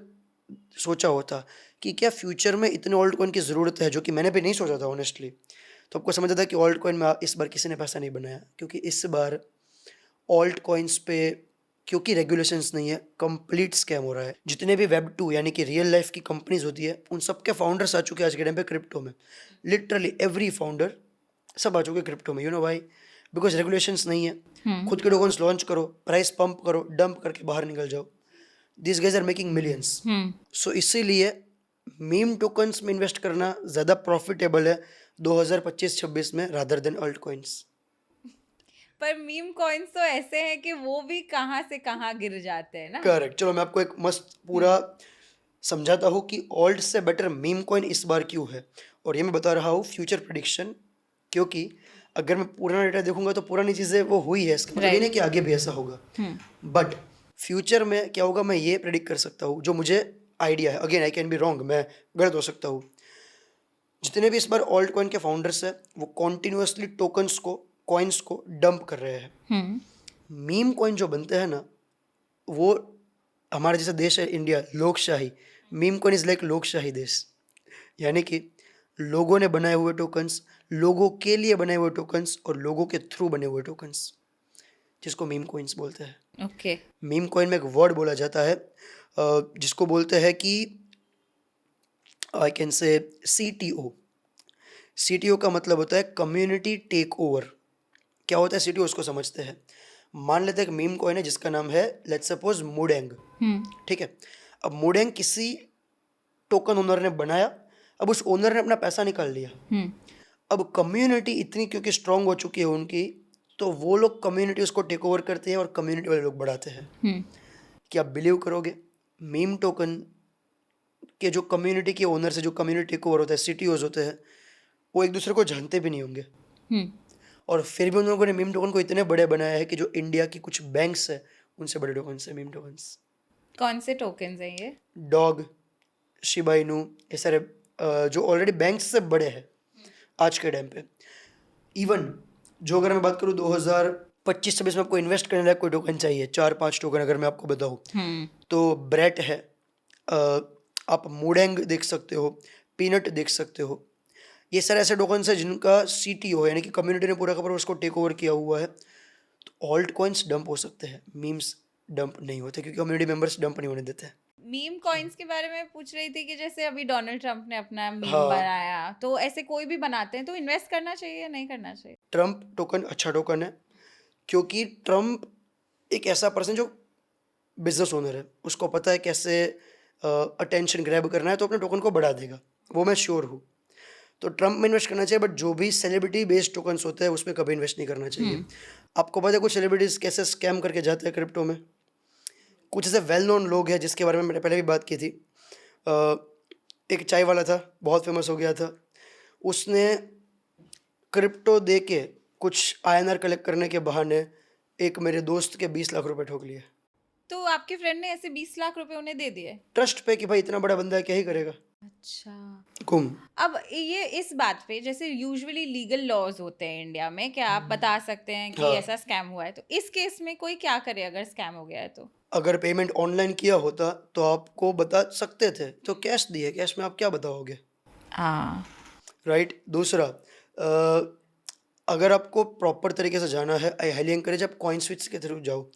सोचा होता कि क्या फ्यूचर में इतने ऑल्ट कॉइन की ज़रूरत है, जो कि मैंने भी नहीं सोचा था ऑनेस्टली, तो आपको समझ आता कि ऑल्ट कॉइन में इस बार किसी ने पैसा नहीं बनाया. क्योंकि इस बार ऑल्ट कॉइन्स पे क्योंकि रेगुलेशंस नहीं है, कंप्लीट स्कैम हो रहा है. जितने भी Web2 यानी कि रियल लाइफ की कंपनीज होती है, उन सब के फाउंडर्स आ चुके हैं आज के टाइम पे क्रिप्टो में. लिटरली एवरी फाउंडर सब आ चुके हैं क्रिप्टो में. You know why? Because regulations नहीं है. खुद के टोकन्स लॉन्च करो, प्राइस पंप करो, डंप करके बाहर निकल जाओ. This guys are making millions. So इसीलिए मीम टोकन्स में इन्वेस्ट करना ज़्यादा प्रॉफिटेबल है 2025-26 में रादर देन अल्ट कॉइन्स. पर मीम कॉइन्स तो ऐसे हैं कि वो भी कहाँ से कहाँ गिर जाते हैं ना. करेक्ट. चलो मैं आपको एक मस्त पूरा समझाता हूँ कि ऑल्ट से बेटर मीम कॉइन इस बार क्यों है. और ये मैं बता रहा हूँ फ्यूचर प्रेडिक्शन, क्योंकि अगर मैं पुराना डेटा देखूंगा तो पुरानी चीज़ें वो हुई है, इसका मतलब ये नहीं कि आगे भी ऐसा होगा. बट फ्यूचर में क्या होगा मैं ये प्रेडिक्ट कर सकता हूँ, जो मुझे आइडिया है. Again I can be wrong, मैं गलत हो सकता हूँ. जितने भी इस बार ऑल्ट कॉइन के फाउंडर्स हैं वो कॉन्टिन्यूसली टोकन्स को, कॉइन्स को डंप कर रहे हैं. मीम कॉइन जो बनते हैं ना, वो हमारा जैसा देश है इंडिया, लोकशाही. मीम कॉइन इज लाइक लोकशाही देश. यानी कि लोगों ने बनाए हुए टोकन्स, लोगों के लिए बनाए हुए टोकन्स और लोगों के थ्रू बने हुए टोकन्स, जिसको मीम कॉइन्स बोलते हैं. ओके. मीम कॉइन में एक वर्ड बोला जाता है जिसको बोलते हैं कि I can say CTO. CTO का मतलब होता है कम्युनिटी टेक ओवर. क्या होता है CTO, उसको समझते हैं. मान लेते हैं एक मीम कॉइन है जिसका नाम है लेट्स सपोज मोडेंग. ठीक है. अब मोडेंग किसी टोकन ओनर ने बनाया, अब उस ओनर ने अपना पैसा निकाल लिया. अब कम्युनिटी इतनी क्योंकि स्ट्रांग हो चुकी है उनकी, तो वो लोग कम्युनिटी उसको टेक ओवर करते हैं और कम्युनिटी वाले लोग बढ़ाते हैं. क्या आप बिलीव करोगे, मीम टोकन के जो कम्युनिटी के ओनर से जो कम्युनिटी टेक ओवर होता है, CTOs होते हैं, वो एक दूसरे को जानते भी नहीं होंगे. और फिर भी उन लोगों ने मीम टोकन को इतने बड़े बनाया है कि जो इंडिया की कुछ बैंक्स है उनसे बड़े टोकन्स है मीम टोकन्स. कौन से टोकन्स हैं ये? डॉग, शिबा इनू, ये सारे जो ऑलरेडी बैंक्स से बड़े हैं आज के टाइम पे. इवन जो अगर मैं बात करूँ 2025-26 में आपको इन्वेस्ट करने लायक कोई टोकन चाहिए, 4-5 टोकन अगर मैं आपको बताऊँ, तो ब्रेट है, आप मोडेंग देख सकते हो, पीनट देख सकते हो. ये सारे ऐसे टोकन्स हैं जिनका CTO है, यानी कि कम्युनिटी ने पूरा का पूरा उसको टेक ओवर किया हुआ है. तो ऑल्ट कॉइन्स डंप हो सकते हैं, मीम्स डंप नहीं होते क्योंकि कम्युनिटी मेंबर्स डंप नहीं होने देते. मीम कॉइन्स के बारे में पूछ रही थी कि जैसे अभी डोनाल्ड ट्रम्प ने अपना मीम हाँ। बनाया, तो ऐसे कोई भी बनाते हैं तो इन्वेस्ट करना चाहिए या नहीं करना चाहिए? ट्रम्प टोकन अच्छा टोकन है, क्योंकि ट्रम्प एक ऐसा पर्सन जो बिजनेस ओनर है, उसको पता है कैसे अटेंशन ग्रैब करना है, तो अपने टोकन को बढ़ा देगा, वो मैं श्योर हूँ। तो ट्रम्प में इन्वेस्ट करना चाहिए, बट जो भी सेलिब्रिटी बेस्ड टोकन्स होते हैं उसमें कभी इन्वेस्ट नहीं करना चाहिए। आपको पता है कुछ सेलिब्रिटीज़ कैसे स्कैम करके जाते हैं क्रिप्टो में? कुछ ऐसे वेल नोन लोग हैं जिसके बारे में मैंने पहले भी बात की थी। एक चाय वाला था, बहुत फेमस हो गया था, उसने क्रिप्टो दे के कुछ INR कलेक्ट करने के बहाने एक मेरे दोस्त के 20 लाख रुपए ठोक लिए। तो आपके फ्रेंड ने ऐसे 20 लाख रुपए उन्हें दे दिए? ट्रस्ट पे कि भाई इतना बड़ा बंदा है, क्या ही करेगा। अच्छा। गुम। अब ये इस बात पे जैसे यूजुअली लीगल लॉज होते हैं इंडिया में, क्या आप बता सकते हैं कि हाँ। ऐसा स्कैम हुआ है? तो इस केस में कोई क्या करे अगर स्कैम हो गया है तो? अगर पेमेंट ऑनलाइन किया होता तो आपको बता सकते थे, तो कैश दिए, कैश में आप क्या बताओगे, हाँ। राइट? दूसरा, अगर आपको प्रॉपर तरीके से जाना है, आई हाईली एनकरेज आप कॉइन स्विच के थ्रू जाओ,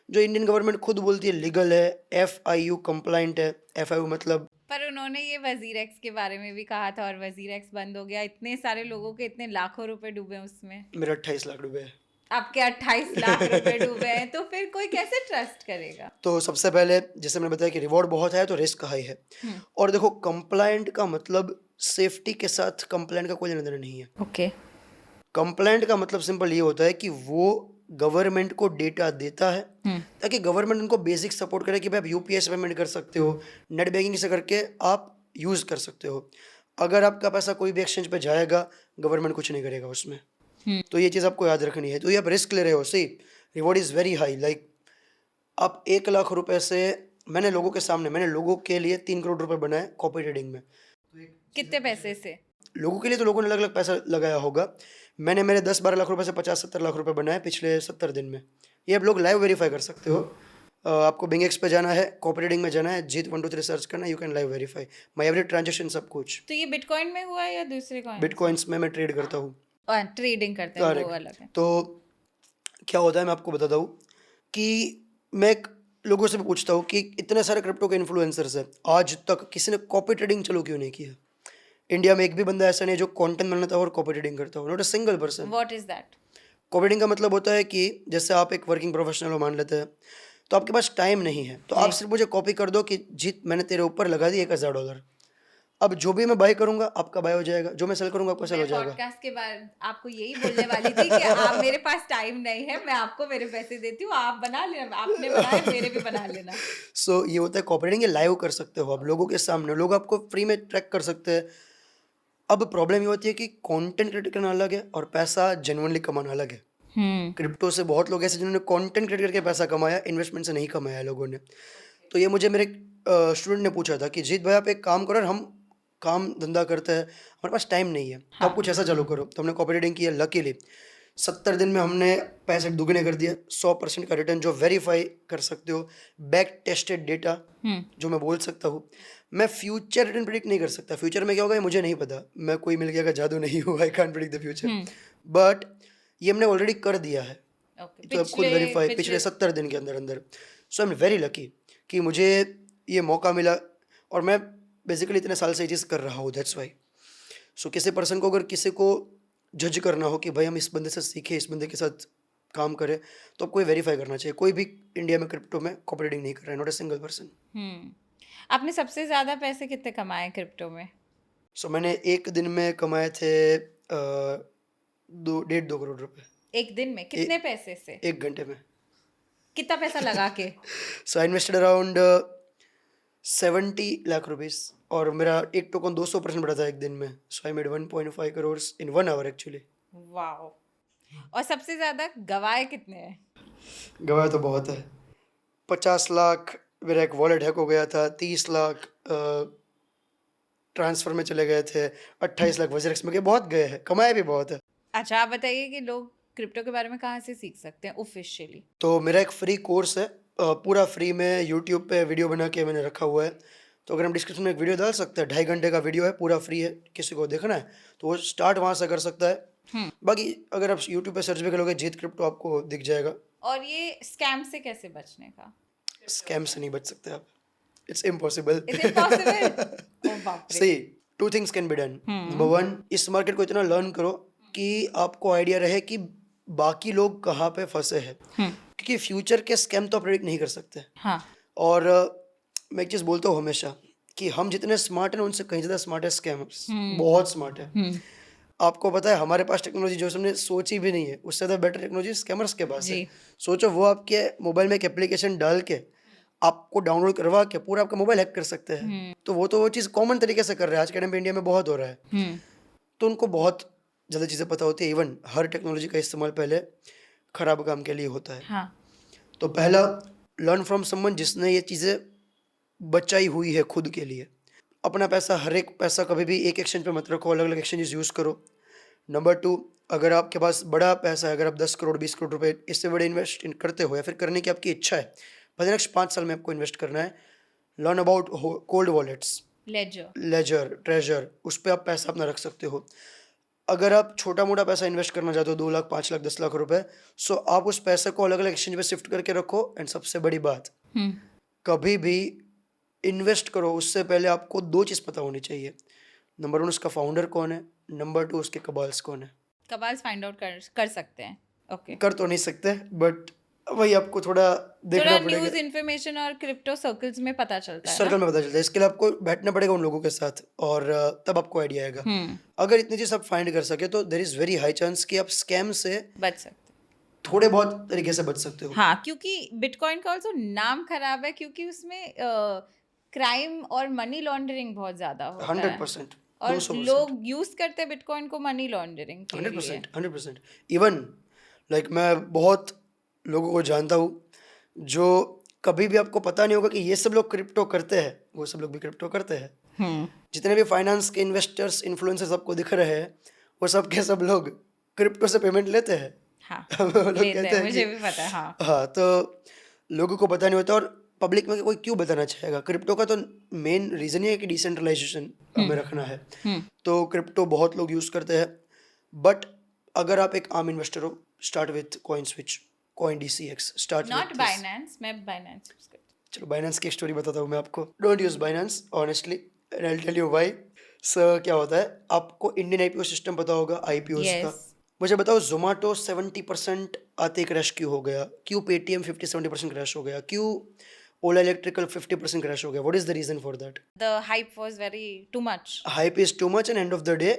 जो इंडियन गवर्नमेंट खुद बोलती है लीगल है, FIU कंप्लाइंट है। FIU मतलब पर उन्होंने ये वजीर एक्स के बारे में भी कहा था और वजीर एक्स बंद हो गया, इतने सारे लोगों के इतने लाखों रुपए डूबे उसमें। मेरा 28 लाख रुपए है। आपके 28 लाख रुपए डूबे हैं, तो फिर कोई कैसे ट्रस्ट करेगा? तो सबसे पहले जैसे मैंने बताया कि रिवॉर्ड बहुत है तो रिस्क हाई है। और देखो, कंप्लाइंट का मतलब सेफ्टी के साथ कंप्लाइंट का कोई लेना देना नहीं है। ओके। कंप्लाइंट का मतलब सिंपल ये होता है कि वो गवर्नमेंट को डेटा देता है ताकि गवर्नमेंट उनको बेसिक सपोर्ट करे कि भाई आप UPI से पेमेंट कर सकते हो, नेट बैंकिंग से करके आप यूज़ कर सकते हो। अगर आपका पैसा कोई भी एक्सचेंज पे जाएगा, गवर्नमेंट कुछ नहीं करेगा उसमें। तो ये चीज़ आपको याद रखनी है। तो ये आप रिस्क ले रहे हो, see reward is very high. Like आप 1 लाख रुपए से, मैंने लोगों के लिए 3 करोड़ रुपए बनाए कॉपी ट्रेडिंग में। कितने पैसे से? लोगों के लिए तो लोगों ने अलग अलग पैसा लगाया होगा। मैंने मेरे 10-12 लाख रुपए से 50-70 लाख रुपए बनाए पिछले 70 दिन में। ये आप लोग लाइव वेरीफाई कर सकते हो। आपको बिंगेक्स पे जाना है, कॉपी ट्रेडिंग में जाना है, जीत 123 सर्च करना है, you can live verify my every transaction, सब कुछ। तो ये बिटकॉइन में हुआ है या दूसरे कॉइन? बिटकॉइंस में मैं ट्रेड करता हूँ। ट्रेडिंग करते हैं, वो करेक्ट। अलग है। तो क्या होता है मैं आपको बताता हूँ कि मैं लोगों से भी पूछता हूँ कि इतने सारे क्रिप्टो के इन्फ्लुएंसर्स हैं, आज तक किसी ने कॉपी ट्रेडिंग चलो क्यों नहीं किया? इंडिया में एक भी बंदा ऐसा नहीं है जो कंटेंट बनाता हो और कॉपी ट्रेडिंग करता हो, not a single person. What is that? Copy trading का मतलब होता है कि जैसे आप एक वर्किंग प्रोफेशनल हो मान लेते हैं, तो आपके पास टाइम नहीं है, तो आप सिर्फ मुझे कॉपी कर दो कि जीत मैंने तेरे ऊपर लगा दी $1000। अब जो भी मैं बाय करूंगा आपका बाय हो जाएगा, जो मैं सेल करूंगा आपका सेल हो मैं जाएगा। पॉडकास्ट के बाद आपको यही बोलने वाली थी कि आप, मेरे पास टाइम नहीं है, मैं आपको मेरे पैसे देती हूँ, आप बना लेना, आपने बनाए मेरे भी बना लेना। सो ये होता है कॉपी ट्रेडिंग, ये लाइव कर सकते हो आप लोगों के सामने, लोग आपको फ्री में ट्रैक कर सकते हैं। अब प्रॉब्लम ये होती है कि कंटेंट क्रिएट करना अलग है और पैसा जेन्युइनली कमाना अलग है। क्रिप्टो से बहुत लोग ऐसे जिन्होंने कंटेंट क्रिएट करके पैसा कमाया, इन्वेस्टमेंट से नहीं कमाया है लोगों ने। तो ये मुझे मेरे स्टूडेंट ने पूछा था कि जीत भाई आप एक काम करो, हम काम धंधा करते हैं, हमारे पास टाइम नहीं है, तो आप कुछ ऐसा चालू करो। तो हमने कॉपी ट्रेडिंग किया। लकीली 70 दिन में हमने पैसे दुगने कर दिए, 100% का रिटर्न जो वेरीफाई कर सकते हो, बैक टेस्टेड डेटा जो मैं बोल सकता हूँ। मैं फ्यूचर रिटर्न प्रिडिक्ट नहीं कर सकता, फ्यूचर में क्या होगा ये मुझे नहीं पता, मैं कोई मिल गया का जादू नहीं हुआ, I can't predict the future, but ये हमने ऑलरेडी कर दिया है। तो आप खुद वेरीफाई पिछले 70 दिन के अंदर अंदर। सो आई एम वेरी लकी कि मुझे ये मौका मिला, और मैं बेसिकली इतने साल से ये चीज़ कर रहा हूँ, दैट्स वाई। सो किसी पर्सन को, अगर किसी को जज करना हो कि भाई हम इस बंदे से सीखे, इस बंदे के साथ काम करें, तो आपको वेरीफाई करना चाहिए। कोई भी इंडिया में क्रिप्टो में कॉपी ट्रेडिंग नहीं कर रहा है, नॉट अ सिंगल पर्सन। आपने सबसे ज्यादा पैसे कितने कमाए क्रिप्टो में? सो मैंने एक दिन में कमाए थे 1.5-2 करोड़ रुपए। एक दिन में कितने पैसे से? 1 घंटे में। कितना पैसा लगा के? So I invested around 70 lakh rupees, और मेरा एक टोकन 200% बढ़ा था एक दिन में। So I made 1.5 crore in 1 hour actually. Wow. और सबसे ज्यादा गवाए कितने हैं? गवाया तो बहुत है, 50 लाख मेरा एक वॉलेट हैक हो गया था, 30 लाख ट्रांसफर में चले गए थे, 28 लाख वजीर एक्स में गए, बहुत गए हैं, कमाया भी बहुत है। अच्छा, आप बताइए कि लोग क्रिप्टो के बारे में कहाँ से सीख सकते हैं ऑफिशियली? तो मेरा एक फ्री कोर्स है, पूरा फ्री में यूट्यूब पे वीडियो बना के मैंने रखा हुआ है। तो अगर हम डिस्क्रिप्शन में एक वीडियो डाल सकते हैं, 2.5 घंटे का वीडियो है, पूरा फ्री है, किसी को देखना है तो वो स्टार्ट वहाँ से कर सकता है। बाकी अगर आप यूट्यूब पे सर्च भी करोगे जीत क्रिप्टो आपको दिख जाएगा। और ये स्कैम से कैसे बचने का? स्कैम से नहीं बच सकते आप। It's impossible. Is it possible? Oh बाप रे. See, two things can be done. Number one, इस मार्केट को इतना लर्न करो कि आपको आइडिया रहे कि बाकी लोग कहाँ पे फंसे हैं, क्योंकि फ्यूचर के स्कैम तो आप प्रेडिक्ट नहीं कर सकते. हाँ. और मैं एक चीज़ बोलता हूँ हमेशा कि हम जितने स्मार्ट हैं ना, उनसे कहीं ज़्यादा स्मार्ट है स्कैमर्स. बहुत स्मार्ट है. आपको पता है हमारे पास टेक्नोलॉजी जो हमने सोची भी नहीं है, उससे ज़्यादा बेटर टेक्नोलॉजी स्कैमर्स के पास है. जी. सोचो, वो आपके मोबाइल में एक एप्लीकेशन डाल के आपको डाउनलोड करवा के पूरा आपका मोबाइल हैक कर सकते हैं. तो वो चीज़ कॉमन तरीके से कर रहे हैं. आज के टाइम पे इंडिया में बहुत हो रहा है. तो उनको बहुत ज़्यादा चीज़ें पता होती है. इवन हर टेक्नोलॉजी का इस्तेमाल पहले ख़राब काम के लिए होता है. हाँ. तो पहला, लर्न फ्रॉम समवन जिसने ये चीज़ें बचाई हुई है खुद के लिए. अपना पैसा, हर एक पैसा कभी भी एक एक्सचेंज पे मत रखो, अलग अलग एक्सचेंजेस यूज़ करो. नंबर 2, अगर आपके पास बड़ा पैसा है, अगर आप 10 करोड़ 20 करोड़ रुपए इससे बड़े इन्वेस्ट करते हो या फिर करने की आपकी इच्छा है, पर नेक्स्ट 5 साल में आपको इन्वेस्ट करना है, learn about cold wallets, ledger, Trezor. उस पर आप पैसा अपना रख सकते हो. अगर आप छोटा मोटा पैसा इन्वेस्ट करना चाहते हो, 2 लाख 5 लाख 10 लाख रुपए, सो आप उस पैसे को अलग अलग एक्सचेंज पे शिफ्ट करके रखो. एंड सबसे बड़ी बात, कभी भी इन्वेस्ट करो उससे पहले आपको 2 चीज़ पता होनी चाहिए. नंबर 1, उसका फाउंडर कौन है. नंबर 2, उसके कबाल्स कौन है. कबाल्स फाइंड आउट कर सकते हैं. ओके. कर तो नहीं सकते, बट वही आपको थोड़ा देखना थोड़ा पड़ेगा. न्यूज़ इन्फॉर्मेशन और क्रिप्टो सर्कल्स में पता चलता है. सर्कल में पता चलता है. इसके लिए आपको बैठना पड़ेगा उन लोगों के साथ, और तब आपको आइडिया आएगा. अगर इतनी चीज़ आप फाइंड कर सके तो there is very high chance कि आप स्कैम से बच सकते. थोड़े बहुत तरीके से बच सकते हो. हाँ, क्योंकि बिटकॉइन का ऑल्सो नाम खराब है, क्योंकि उसमें क्राइम और मनी लॉन्ड्रिंग बहुत ज्यादा होता है. 100%. और 200%. लोग यूज करते हैं बिटकॉइन को मनी लॉन्ड्रिंग के लिए. 100%. 100%. इवन लाइक मैं बहुत लोगों को जानता हूँ जो कभी भी आपको पता नहीं होगा कि ये सब लोग क्रिप्टो करते हैं, वो सब लोग भी क्रिप्टो करते हैं. जितने भी फाइनेंस के इन्वेस्टर्स, इन्फ्लुएंसर्स आपको दिख रहे हैं, वो सब के सब लोग क्रिप्टो से पेमेंट लेते हैं. हाँ, वो लोग लेते कहते हैं, हैं मुझे कि भी पता है. हाँ. हाँ, तो लोगों को पता नहीं होता. और पब्लिक में कोई क्यों बताना चाहेगा. क्रिप्टो का तो मेन रीज़न ही है कि डिसेंट्रलाइजेशन हमें रखना है. तो क्रिप्टो बहुत लोग यूज़ करते हैं. बट अगर आप एक आम इन्वेस्टर हो, start with coin switch, coin DCX, start not with Binance. मैं बाइनेंस यूज करती हूँ. चलो बाइनेंस की एक स्टोरी बताता हूँ मैं आपको. Don't use Binance honestly, and I will tell you why. So क्या होता है, आपको इंडियन IPO सिस्टम पता होगा, IPOs का. Yes. मुझे बताओ, जोमेटो 70% आते क्रैश क्यों हो गया? क्यों पेटीएम 50-70% क्रैश हो गया? क्यों ओला इलेक्ट्रिकल 50% क्रैश हो गया? What is the reason for that? The hype was very too much. Hype is too much, and end of the day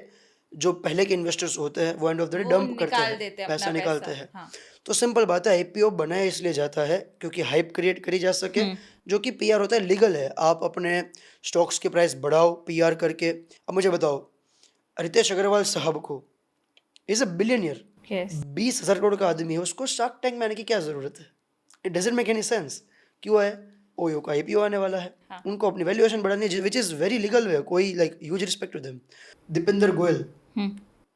जो पहले के इन्वेस्टर्स होते हैं वो एंड ऑफ द डे वो डंप करते निकाल हैं, देते हैं पैसा अपना निकालते पैसा. हैं. हाँ. तो सिंपल बात है, IPO बनाया इसलिए जाता है क्योंकि हाइप क्रिएट करी जा सके, जो कि PR होता है, लीगल है. आप अपने स्टॉक्स की प्राइस बढ़ाओ PR करके. अब मुझे बताओ, रितेश अग्रवाल साहब को, is a billionaire, Yes. 20,000 crore का आदमी है, उसको शार्क टैंक में आने की क्या जरूरत है? It doesn't make any sense. क्यों है? ओयो का IPO आने वाला है. हाँ. उनको अपनी वैल्यूएशन बढ़ानी है, which is very legal way. कोई like huge respect to them. Deepinder Goyal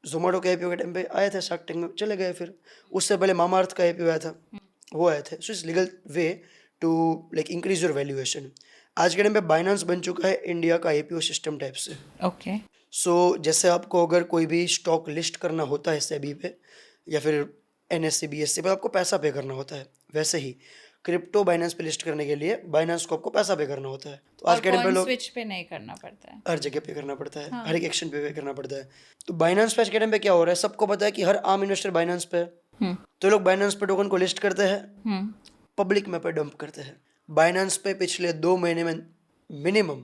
Zomato के IPO के टाइम पे आए थे, शार्क टैंक में चले गए. फिर उससे पहले मामाअर्थ का IPO आया था, वो आए थे. So it's legal way to like increase your valuation. आज के टाइम पे बाइनेंस बन चुका है इंडिया का IPO सिस्टम टाइप से. Okay. सो जैसे आपको अगर कोई भी स्टॉक लिस्ट करना होता है सेबी पे या फिर NSE BSE पे, आपको पैसा पे करना होता है. वैसे ही क्रिप्टो बाइनेंस पे लिस्ट करने के लिए बाइनेंस को आपको पैसा पे करना होता है. तो आज और के टाइम पे कॉइन लोग स्विच पे नहीं करना पड़ता है. हर जगह पे करना पड़ता है, हर एक एक्शन पे करना पड़ता है. तो बाइनेंस पे आज के टाइम पे क्या हो रहा है, सबको पता है कि हर आम इन्वेस्टर बाइनेंस पे है. तो लोग बाइनेंस पे टोकन को लिस्ट करते हैं, पब्लिक में पे डंप करते हैं. बाइनेंस पे पिछले 2 महीने में मिनिमम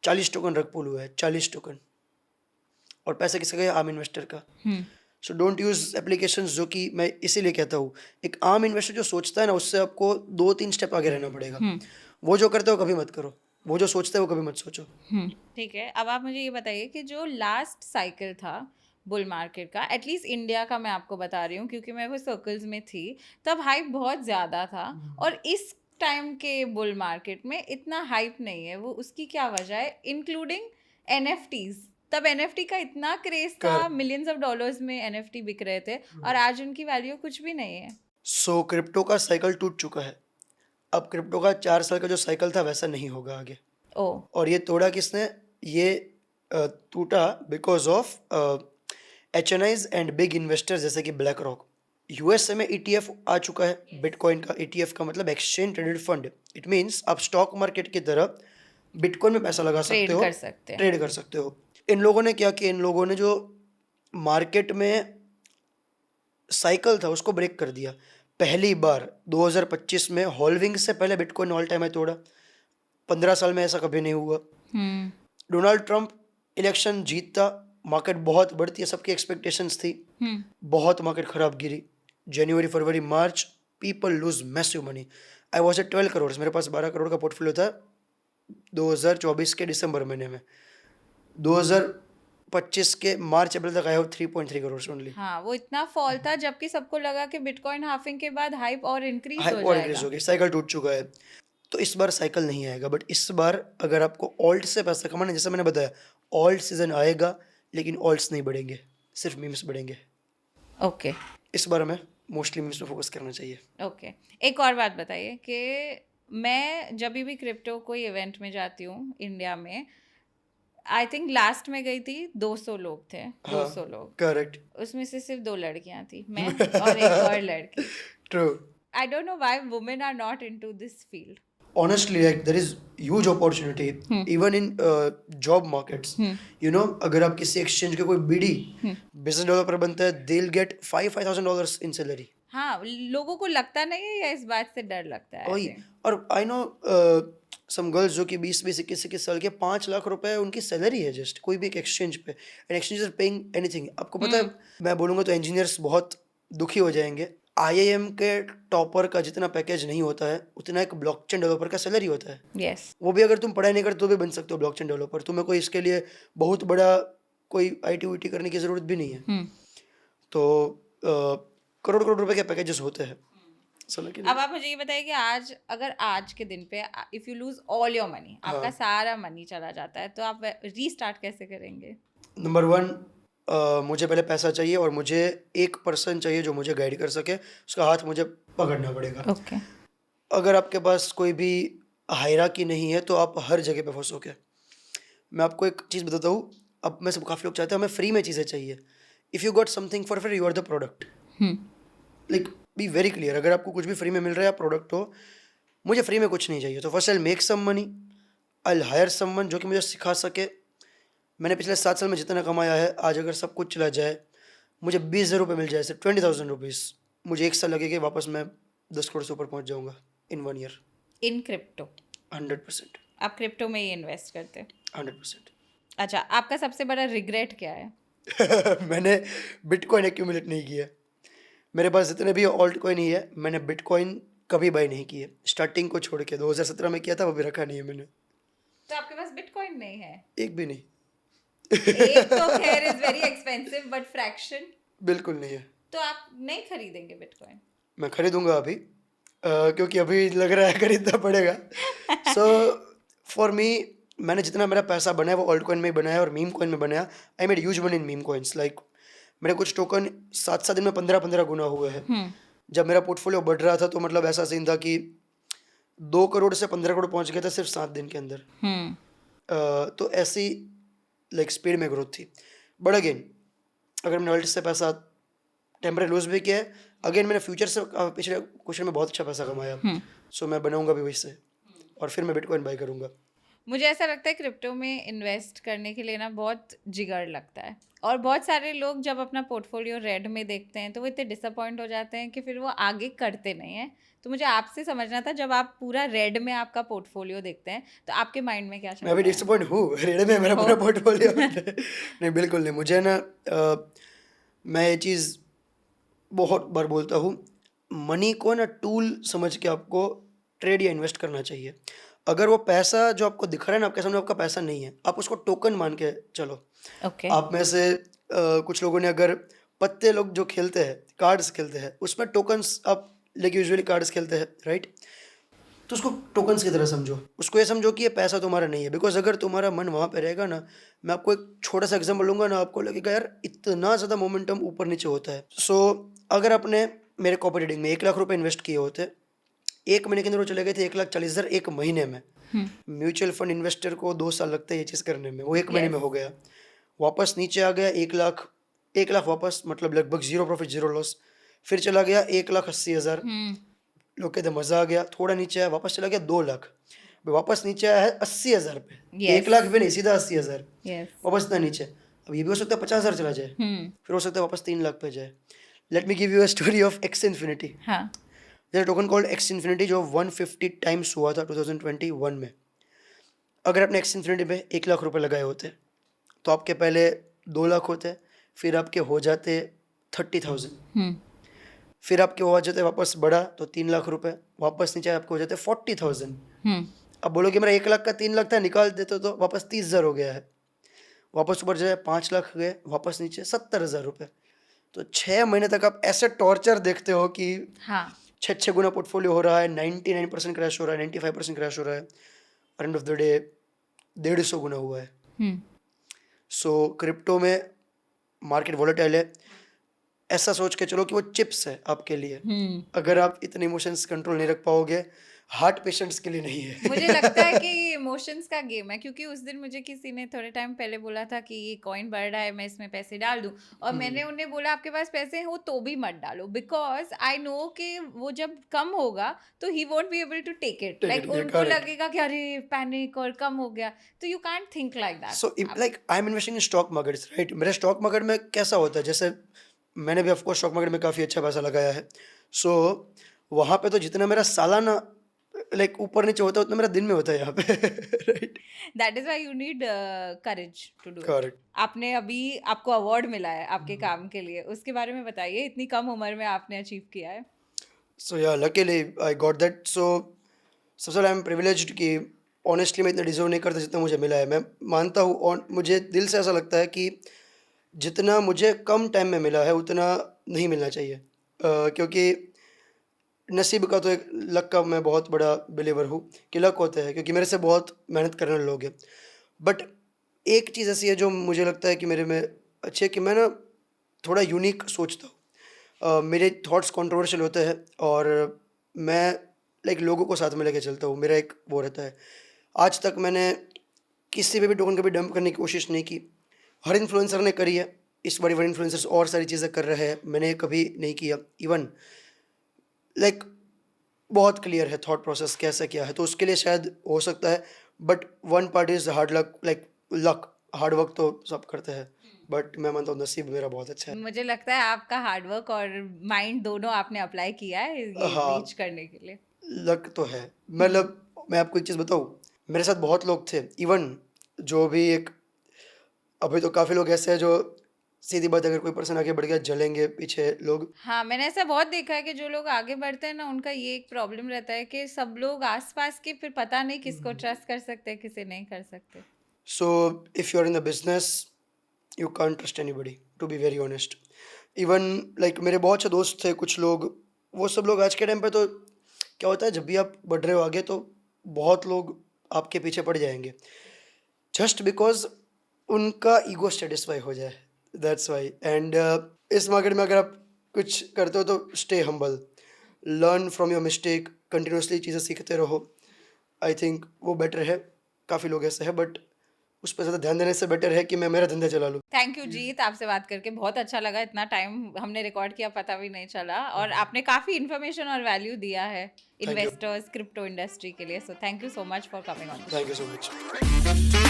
40 टोकन रख पुल हुआ है, 40 टोकन. और पैसा किसका गया? आम इन्वेस्टर का. सो डोंट यूज एप्लीकेशंस, जो कि मैं इसीलिए कहता हूँ, एक आम इन्वेस्टर जो सोचता है ना, उससे आपको 2-3 स्टेप आगे रहना पड़ेगा. वो जो करते हो कभी मत करो, वो जो सोचते हो वो कभी मत सोचो. ठीक है. अब आप मुझे ये बताइए कि जो लास्ट साइकिल था बुल मार्केट का, एटलीस्ट इंडिया का मैं आपको बता रही हूँ क्योंकि मैं वो सर्कल्स में थी, तब हाइप बहुत ज़्यादा था. और इस टाइम के बुल मार्केट में इतना हाइप नहीं है. वो उसकी क्या वजह है? Including NFTs. तब NFT का इतना क्रेज था, मिलियंस ऑफ डॉलर्स में NFT बिक रहे थे, और आज उनकी वैल्यू कुछ भी नहीं है. सो क्रिप्टो का साइकिल टूट चुका है. अब क्रिप्टो का 4 साल का जो साइकिल था वैसा नहीं होगा आगे. और ये तोड़ा किसने? ये टूटा because of HNIs and big investors जैसे कि ब्लैक रॉक. USA में ETF आ चुका है बिटकॉइन का. ETF का मतलब exchange traded fund. It means आप स्टॉक मार्केट की तरह बिटकॉइन में पैसा लगा सकते ट्रेड हो, कर सकते हैं। ट्रेड कर सकते हो। इन लोगों ने क्या किया, इन लोगों ने जो मार्केट में साइकिल था उसको ब्रेक कर दिया। पहली बार 2025 में हॉल्विंग से पहले बिटकॉइन ऑल टाइम हाई तोड़ा। 15 साल में ऐसा कभी नहीं हुआ। हम्म डोनाल्ड ट्रंप इलेक्शन जीतता, मार्केट बहुत बढ़ती है, सबकी एक्सपेक्टेशंस थी, हम्म बहुत मार्केट खराब गिरी। January February March people lose massive money. I was at 12 crore, मेरे पास 12 करोड़ का पोर्टफोलियो था 2024 के दिसंबर महीने में। 2025 के मार्च अप्रैल तक आया हो 3.3 करोड़ ओनली। हाँ, वो इतना फॉल था जबकि सबको लगा कि बिटकॉइन हाफिंग के बाद हाइप और इंक्रीज हाइप हो और इंक्रीज जाएगा। हो गई, साइकिल टूट चुका है। तो इस बार साइकिल नहीं आएगा, बट इस बार अगर आपको ऑल्ट से पैसा कमाना है, जैसे मैंने बताया ऑल्ट सीजन आएगा, लेकिन ऑल्ट्स नहीं बढ़ेंगे, सिर्फ मीम्स बढ़ेंगे। ओके इस बार हमें मोस्टली मीम्स पे फोकस करना चाहिए। ओके एक और बात बताइए कि मैं जब भी क्रिप्टो कोई इवेंट में जाती हूँ इंडिया में, आई थिंक लास्ट में गई थी 200 लोग थे, 200 लोग, करेक्ट, उसमें से सिर्फ 2 लड़कियां थी, मैं और एक और लड़की। True. I don't know why women are not into this field. Honestly, like there is huge opportunity even in job markets. You know, अगर आप किसी एक्सचेंज के कोई बीडी बिजनेस डेवलपर बनता है, they'll get $5,000 in salary. हाँ, लोगों को लगता नहीं है या इस बात से डर लगता है? वही, और आई नो सम गर्ल्स जो कि 20-21 साल के 5 लाख रुपए उनकी सैलरी है जस्ट कोई भी एक एक्सचेंज पे, and exchange is paying anything. आपको पता है, मैं बोलूँगा तो इंजीनियर्स बहुत दुखी हो जाएंगे। IIM के टॉपर का जितना पैकेज नहीं होता है उतना एक ब्लॉकचेन डेवलपर का सैलरी होता है। यस वो भी अगर तुम पढ़ाई नहीं करते तो भी बन सकते हो ब्लॉकचेन डेवलपर। तुम्हें कोई इसके लिए बहुत बड़ा कोई IT करने की ज़रूरत भी नहीं है। तो करोड़ करोड़ रुपए के पैकेजेस होते हैं। So, लेकिन अब आप मुझे ये बताइए कि आज अगर आज के दिन पे if you lose all your money, आपका सारा मनी चला जाता है, तो आप रीस्टार्ट कैसे करेंगे? नंबर 1, मुझे पहले पैसा चाहिए और मुझे एक पर्सन चाहिए जो मुझे गाइड कर सके, उसका हाथ मुझे पकड़ना पड़ेगा। ओके अगर आपके पास कोई भी हायरार्की नहीं है तो आप हर जगह पे फंसोगे। मैं आपको एक चीज़ बताता हूँ, अब मैं सब काफ़ी लोग चाहते हैं हमें फ्री में चीज़ें चाहिए। If you got something for free, you are the product. Like be very clear, अगर आपको कुछ भी फ्री में मिल रहा है आप प्रोडक्ट हो। मुझे फ्री में कुछ नहीं चाहिए, तो first I make some money, I hire someone जो कि मुझे सिखा सके। मैंने पिछले 7 साल में जितना कमाया है, आज अगर सब कुछ चला जाए, मुझे 20,000 रुपये मिल जाए, सिर्फ 20,000 रुपीज़, मुझे 1 साल लगेगा, वापस मैं 10 करोड़ से ऊपर पहुंच जाऊंगा इन 1 ईयर। इन क्रिप्टो 100%, आप क्रिप्टो में ही इन्वेस्ट करते हैं? 100%। अच्छा, आपका सबसे बड़ा रिग्रेट क्या है? मैंने बिटकॉइन एक्यूमुलेट नहीं किया। मेरे पास जितने भी ऑल्ट कॉइन ही है, मैंने बिटकॉइन कभी बाई नहीं किए, स्टार्टिंग को छोड़ के। 2017 में किया था, वो भी रखा नहीं है मैंने, तो आपके पास बिटकॉइन नहीं है? एक भी नहीं। एक तो खैर is very expensive, but fraction बिल्कुल नहीं है। तो आप नहीं खरीदेंगे बिटकॉइन? मैं खरीदूंगा अभी, क्योंकि अभी लग रहा है खरीदना पड़ेगा। सो फॉर मी, मैंने जितना मेरा पैसा बनाया वो ऑल्ट कॉइन में बनाया और मीम कॉइन में बनाया। I made huge money in meme coins. Like मेरे कुछ टोकन 7 दिन में 15 गुना हुए हैं। जब मेरा पोर्टफोलियो बढ़ रहा था तो मतलब ऐसा सीन था कि 2 करोड़ से 15 करोड़ पहुंच गया था सिर्फ 7 दिन के अंदर। तो ऐसी लाइक स्पीड में ग्रोथ थी। बट अगेन, अगर मैंने ऑल्ट से पैसा टेम्परेरी लूज भी किया है, अगेन मैंने फ्यूचर से पिछले क्वेश्चन में बहुत अच्छा पैसा कमाया। सो मैं बनाऊंगा भी वही से, और फिर मैं बिटकॉइन बाई करूंगा। मुझे ऐसा लगता है क्रिप्टो में इन्वेस्ट करने के लिए ना बहुत जिगर लगता है, और बहुत सारे लोग जब अपना पोर्टफोलियो रेड में देखते हैं तो वो इतने डिसअपॉइंट हो जाते हैं कि फिर वो आगे करते नहीं हैं। तो मुझे आपसे समझना था, जब आप पूरा रेड में आपका पोर्टफोलियो देखते हैं तो आपके माइंड में क्या चलता मैं अभी है? डिसअपॉइंट हूँ, रेड में मेरा पूरा पोर्टफोलियो। नहीं, बिल्कुल नहीं। मुझे ना मैं ये चीज़ बहुत बार बोलता हूँ, मनी को ना टूल समझ के आपको ट्रेड या इन्वेस्ट करना चाहिए। अगर वो पैसा जो आपको दिख रहा है ना आपके सामने, आपका पैसा नहीं है, आप उसको टोकन मान के चलो। ओके आप में से कुछ लोगों ने अगर पत्ते लोग जो खेलते हैं, कार्ड्स खेलते हैं, उसमें टोकन्स आप लेके यूजुअली कार्ड्स खेलते हैं, राइट? तो उसको टोकन्स की तरह समझो, उसको ये समझो कि ये पैसा तुम्हारा नहीं है। बिकॉज अगर तुम्हारा मन वहाँ पे रहेगा ना, मैं आपको एक छोटा सा एग्जाम्पल लूँगा ना, आपको लगेगा यार इतना ज़्यादा मोमेंटम ऊपर नीचे होता है। सो अगर आपने मेरे कॉपी ट्रेडिंग में 1 लाख रुपए इन्वेस्ट किए होते, 1 महीने के अंदर वो चले गए थे 1,40,000 एक महीने में। म्यूचुअल फंड इन्वेस्टर को 2 साल लगता है ये चीज़ करने में, वो 1 महीने में हो गया। वापस नीचे आ गया 1 लाख वापस, मतलब लगभग 0 प्रॉफिट 0 लॉस। फिर चला गया 1,80,000, लोग कहते मज़ा आ गया। थोड़ा नीचे आया, वापस चला गया 2 लाख। वापस नीचे आया है 80,000 पे, Yes. 1 लाख पे नहीं, सीधा 80,000 यस वापस इतना नीचे। अब ये भी हो सकता है 50,000 चला जाए, फिर हो सकता है वापस 3 लाख पे जाए। Let me give you a story of X infinity. हाँ there token called X infinity जो 150 टाइम्स हुआ था 2021 में। अगर आपने एक्स इन्फिनिटी पे 1 लाख रुपए लगाए होते तो आपके पहले 2 लाख होते, फिर आपके हो जाते 30,000, फिर आपके हो जाते वापस बढ़ा तो 3 लाख रुपए, वापस नीचे आपके हो जाते 40,000। अब बोलोगे मेरा 1 लाख का 3 लाख था, निकाल देते तो वापस 30,000 हो गया है, वापस ऊपर जाए 5 लाख गए, वापस नीचे 70,000 रुपये। तो 6 महीने तक आप ऐसे टॉर्चर देखते हो कि हाँ 6 गुना पोर्टफोलियो हो रहा है, 99% क्रैश हो रहा है, 95% क्रैश हो रहा है, एंड ऑफ द डे 150 गुना हुआ है। सो क्रिप्टो में मार्केट वॉलेटाइल है, ऐसा सोच के चलो कि वो चिप्स है आपके लिए। अगर आप इतने इमोशंस कंट्रोल नहीं रख पाओगे, हार्ट पेशेंट्स के लिए नहीं है। मुझे लगता है कि ये इमोशंस का गेम है, क्योंकि उस दिन मुझे किसी ने थोड़े टाइम पहले बोला था कि ये कॉइन बढ़ रहा है, मैं इसमें पैसे डाल दूं, और मैंने उन्हें बोला आपके पास पैसे हो तो भी मत डालो, बिकॉज आई नो कि वो जब कम होगा तो ही won't be able to take it, Take like it, yeah, उनको correct. लगेगा कि अरे पैनिक और कम हो गया, तो you can't think like that. So like I am investing in stock markets, right. मेरे स्टॉक मार्केट में कैसा होता है, जैसे मैंने भी ऑफकोर्स स्टॉक मार्केट में काफ़ी अच्छा पैसा लगाया है। सो वहाँ पे तो जितना मेरा सालाना लाइक ऊपर नीचे होता है उतना मेरा दिन में होता है यहाँ पे। Right, that is why you need courage to do it. Correct. आपने अभी आपको अवार्ड मिला है आपके काम के लिए, उसके बारे में बताइए, इतनी कम उम्र में आपने अचीव किया है। सो या लकीली आई गॉट दैट। सो सबसे पहले आई एम प्रिविलेज्ड कि ऑनेस्टली मैं इतना डिजर्व नहीं करता जितना मुझे मिला है। मैं मानता हूँ और मुझे दिल से ऐसा लगता है कि जितना मुझे कम टाइम में मिला है उतना नहीं मिलना चाहिए, क्योंकि नसीब का तो एक लक का मैं बहुत बड़ा बिलीवर हूँ कि लक होता है, क्योंकि मेरे से बहुत मेहनत करने वाले लोग हैं। बट एक चीज़ ऐसी है जो मुझे लगता है कि मेरे में अच्छी है कि मैं ना थोड़ा यूनिक सोचता हूँ। मेरे थॉट्स कंट्रोवर्शियल होते हैं और मैं लाइक लोगों को साथ में लेके चलता हूँ। मेरा एक वो रहता है, आज तक मैंने किसी पे भी टोकन कभी डंप करने की कोशिश नहीं की। हर इन्फ्लुएंसर ने करी है, इस बड़े बड़े इन्फ्लुएंसर्स और सारी चीज़ें कर रहे हैं, मैंने कभी नहीं किया। इवन लाइक बहुत क्लियर है थॉट प्रोसेस कैसा क्या है, तो उसके लिए शायद हो सकता है। But one part is hard luck, like luck, hard work तो सब करते हैं, बट मैं मानता हूँ नसीब मेरा बहुत अच्छा है। मुझे लगता है आपका हार्डवर्क और माइंड दोनों आपने अप्लाई किया है ये हाँ। रीच करने के लिए। लक तो है। मतलब मैं आपको एक चीज़ बताऊँ, मेरे साथ बहुत लोग थे, इवन जो भी एक अभी तो काफ़ी लोग ऐसे हैं जो सीधी बात अगर कोई पर्सन आगे बढ़ गया जलेंगे पीछे लोग। हाँ, मैंने ऐसा बहुत देखा है कि जो लोग आगे बढ़ते हैं ना, उनका ये एक प्रॉब्लम रहता है कि सब लोग आसपास के फिर पता नहीं किसको ट्रस्ट कर सकते हैं, किसे नहीं कर सकते। So if you are in the business you can't trust anybody, to be very honest. Even like मेरे बहुत से दोस्त थे, कुछ लोग, वो सब लोग आज के टाइम पे तो क्या होता है, जब भी आप बढ़ रहे हो आगे तो बहुत लोग आपके पीछे पड़ जाएंगे जस्ट बिकॉज उनका ईगो सेटिस्फाई हो जाए, दैट्स वाई। एंड इस मार्केट में अगर आप कुछ करते हो तो stay humble, learn from your mistake, continuously चीज़ें सीखते रहो। आई थिंक वो बेटर है। काफ़ी लोग ऐसे हैं, बट उस पर ज़्यादा ध्यान देने से बेटर है कि मैं मेरा धंधा चला लूँ। थैंक यू जीत, आपसे बात करके बहुत अच्छा लगा। इतना टाइम हमने रिकॉर्ड किया पता भी नहीं चला, और आपने काफ़ी इन्फॉर्मेशन और वैल्यू दिया है you. इन्वेस्टर्स, क्रिप्टो इंडस्ट्री के लिए। So thank you so much for coming on. Thank you so much.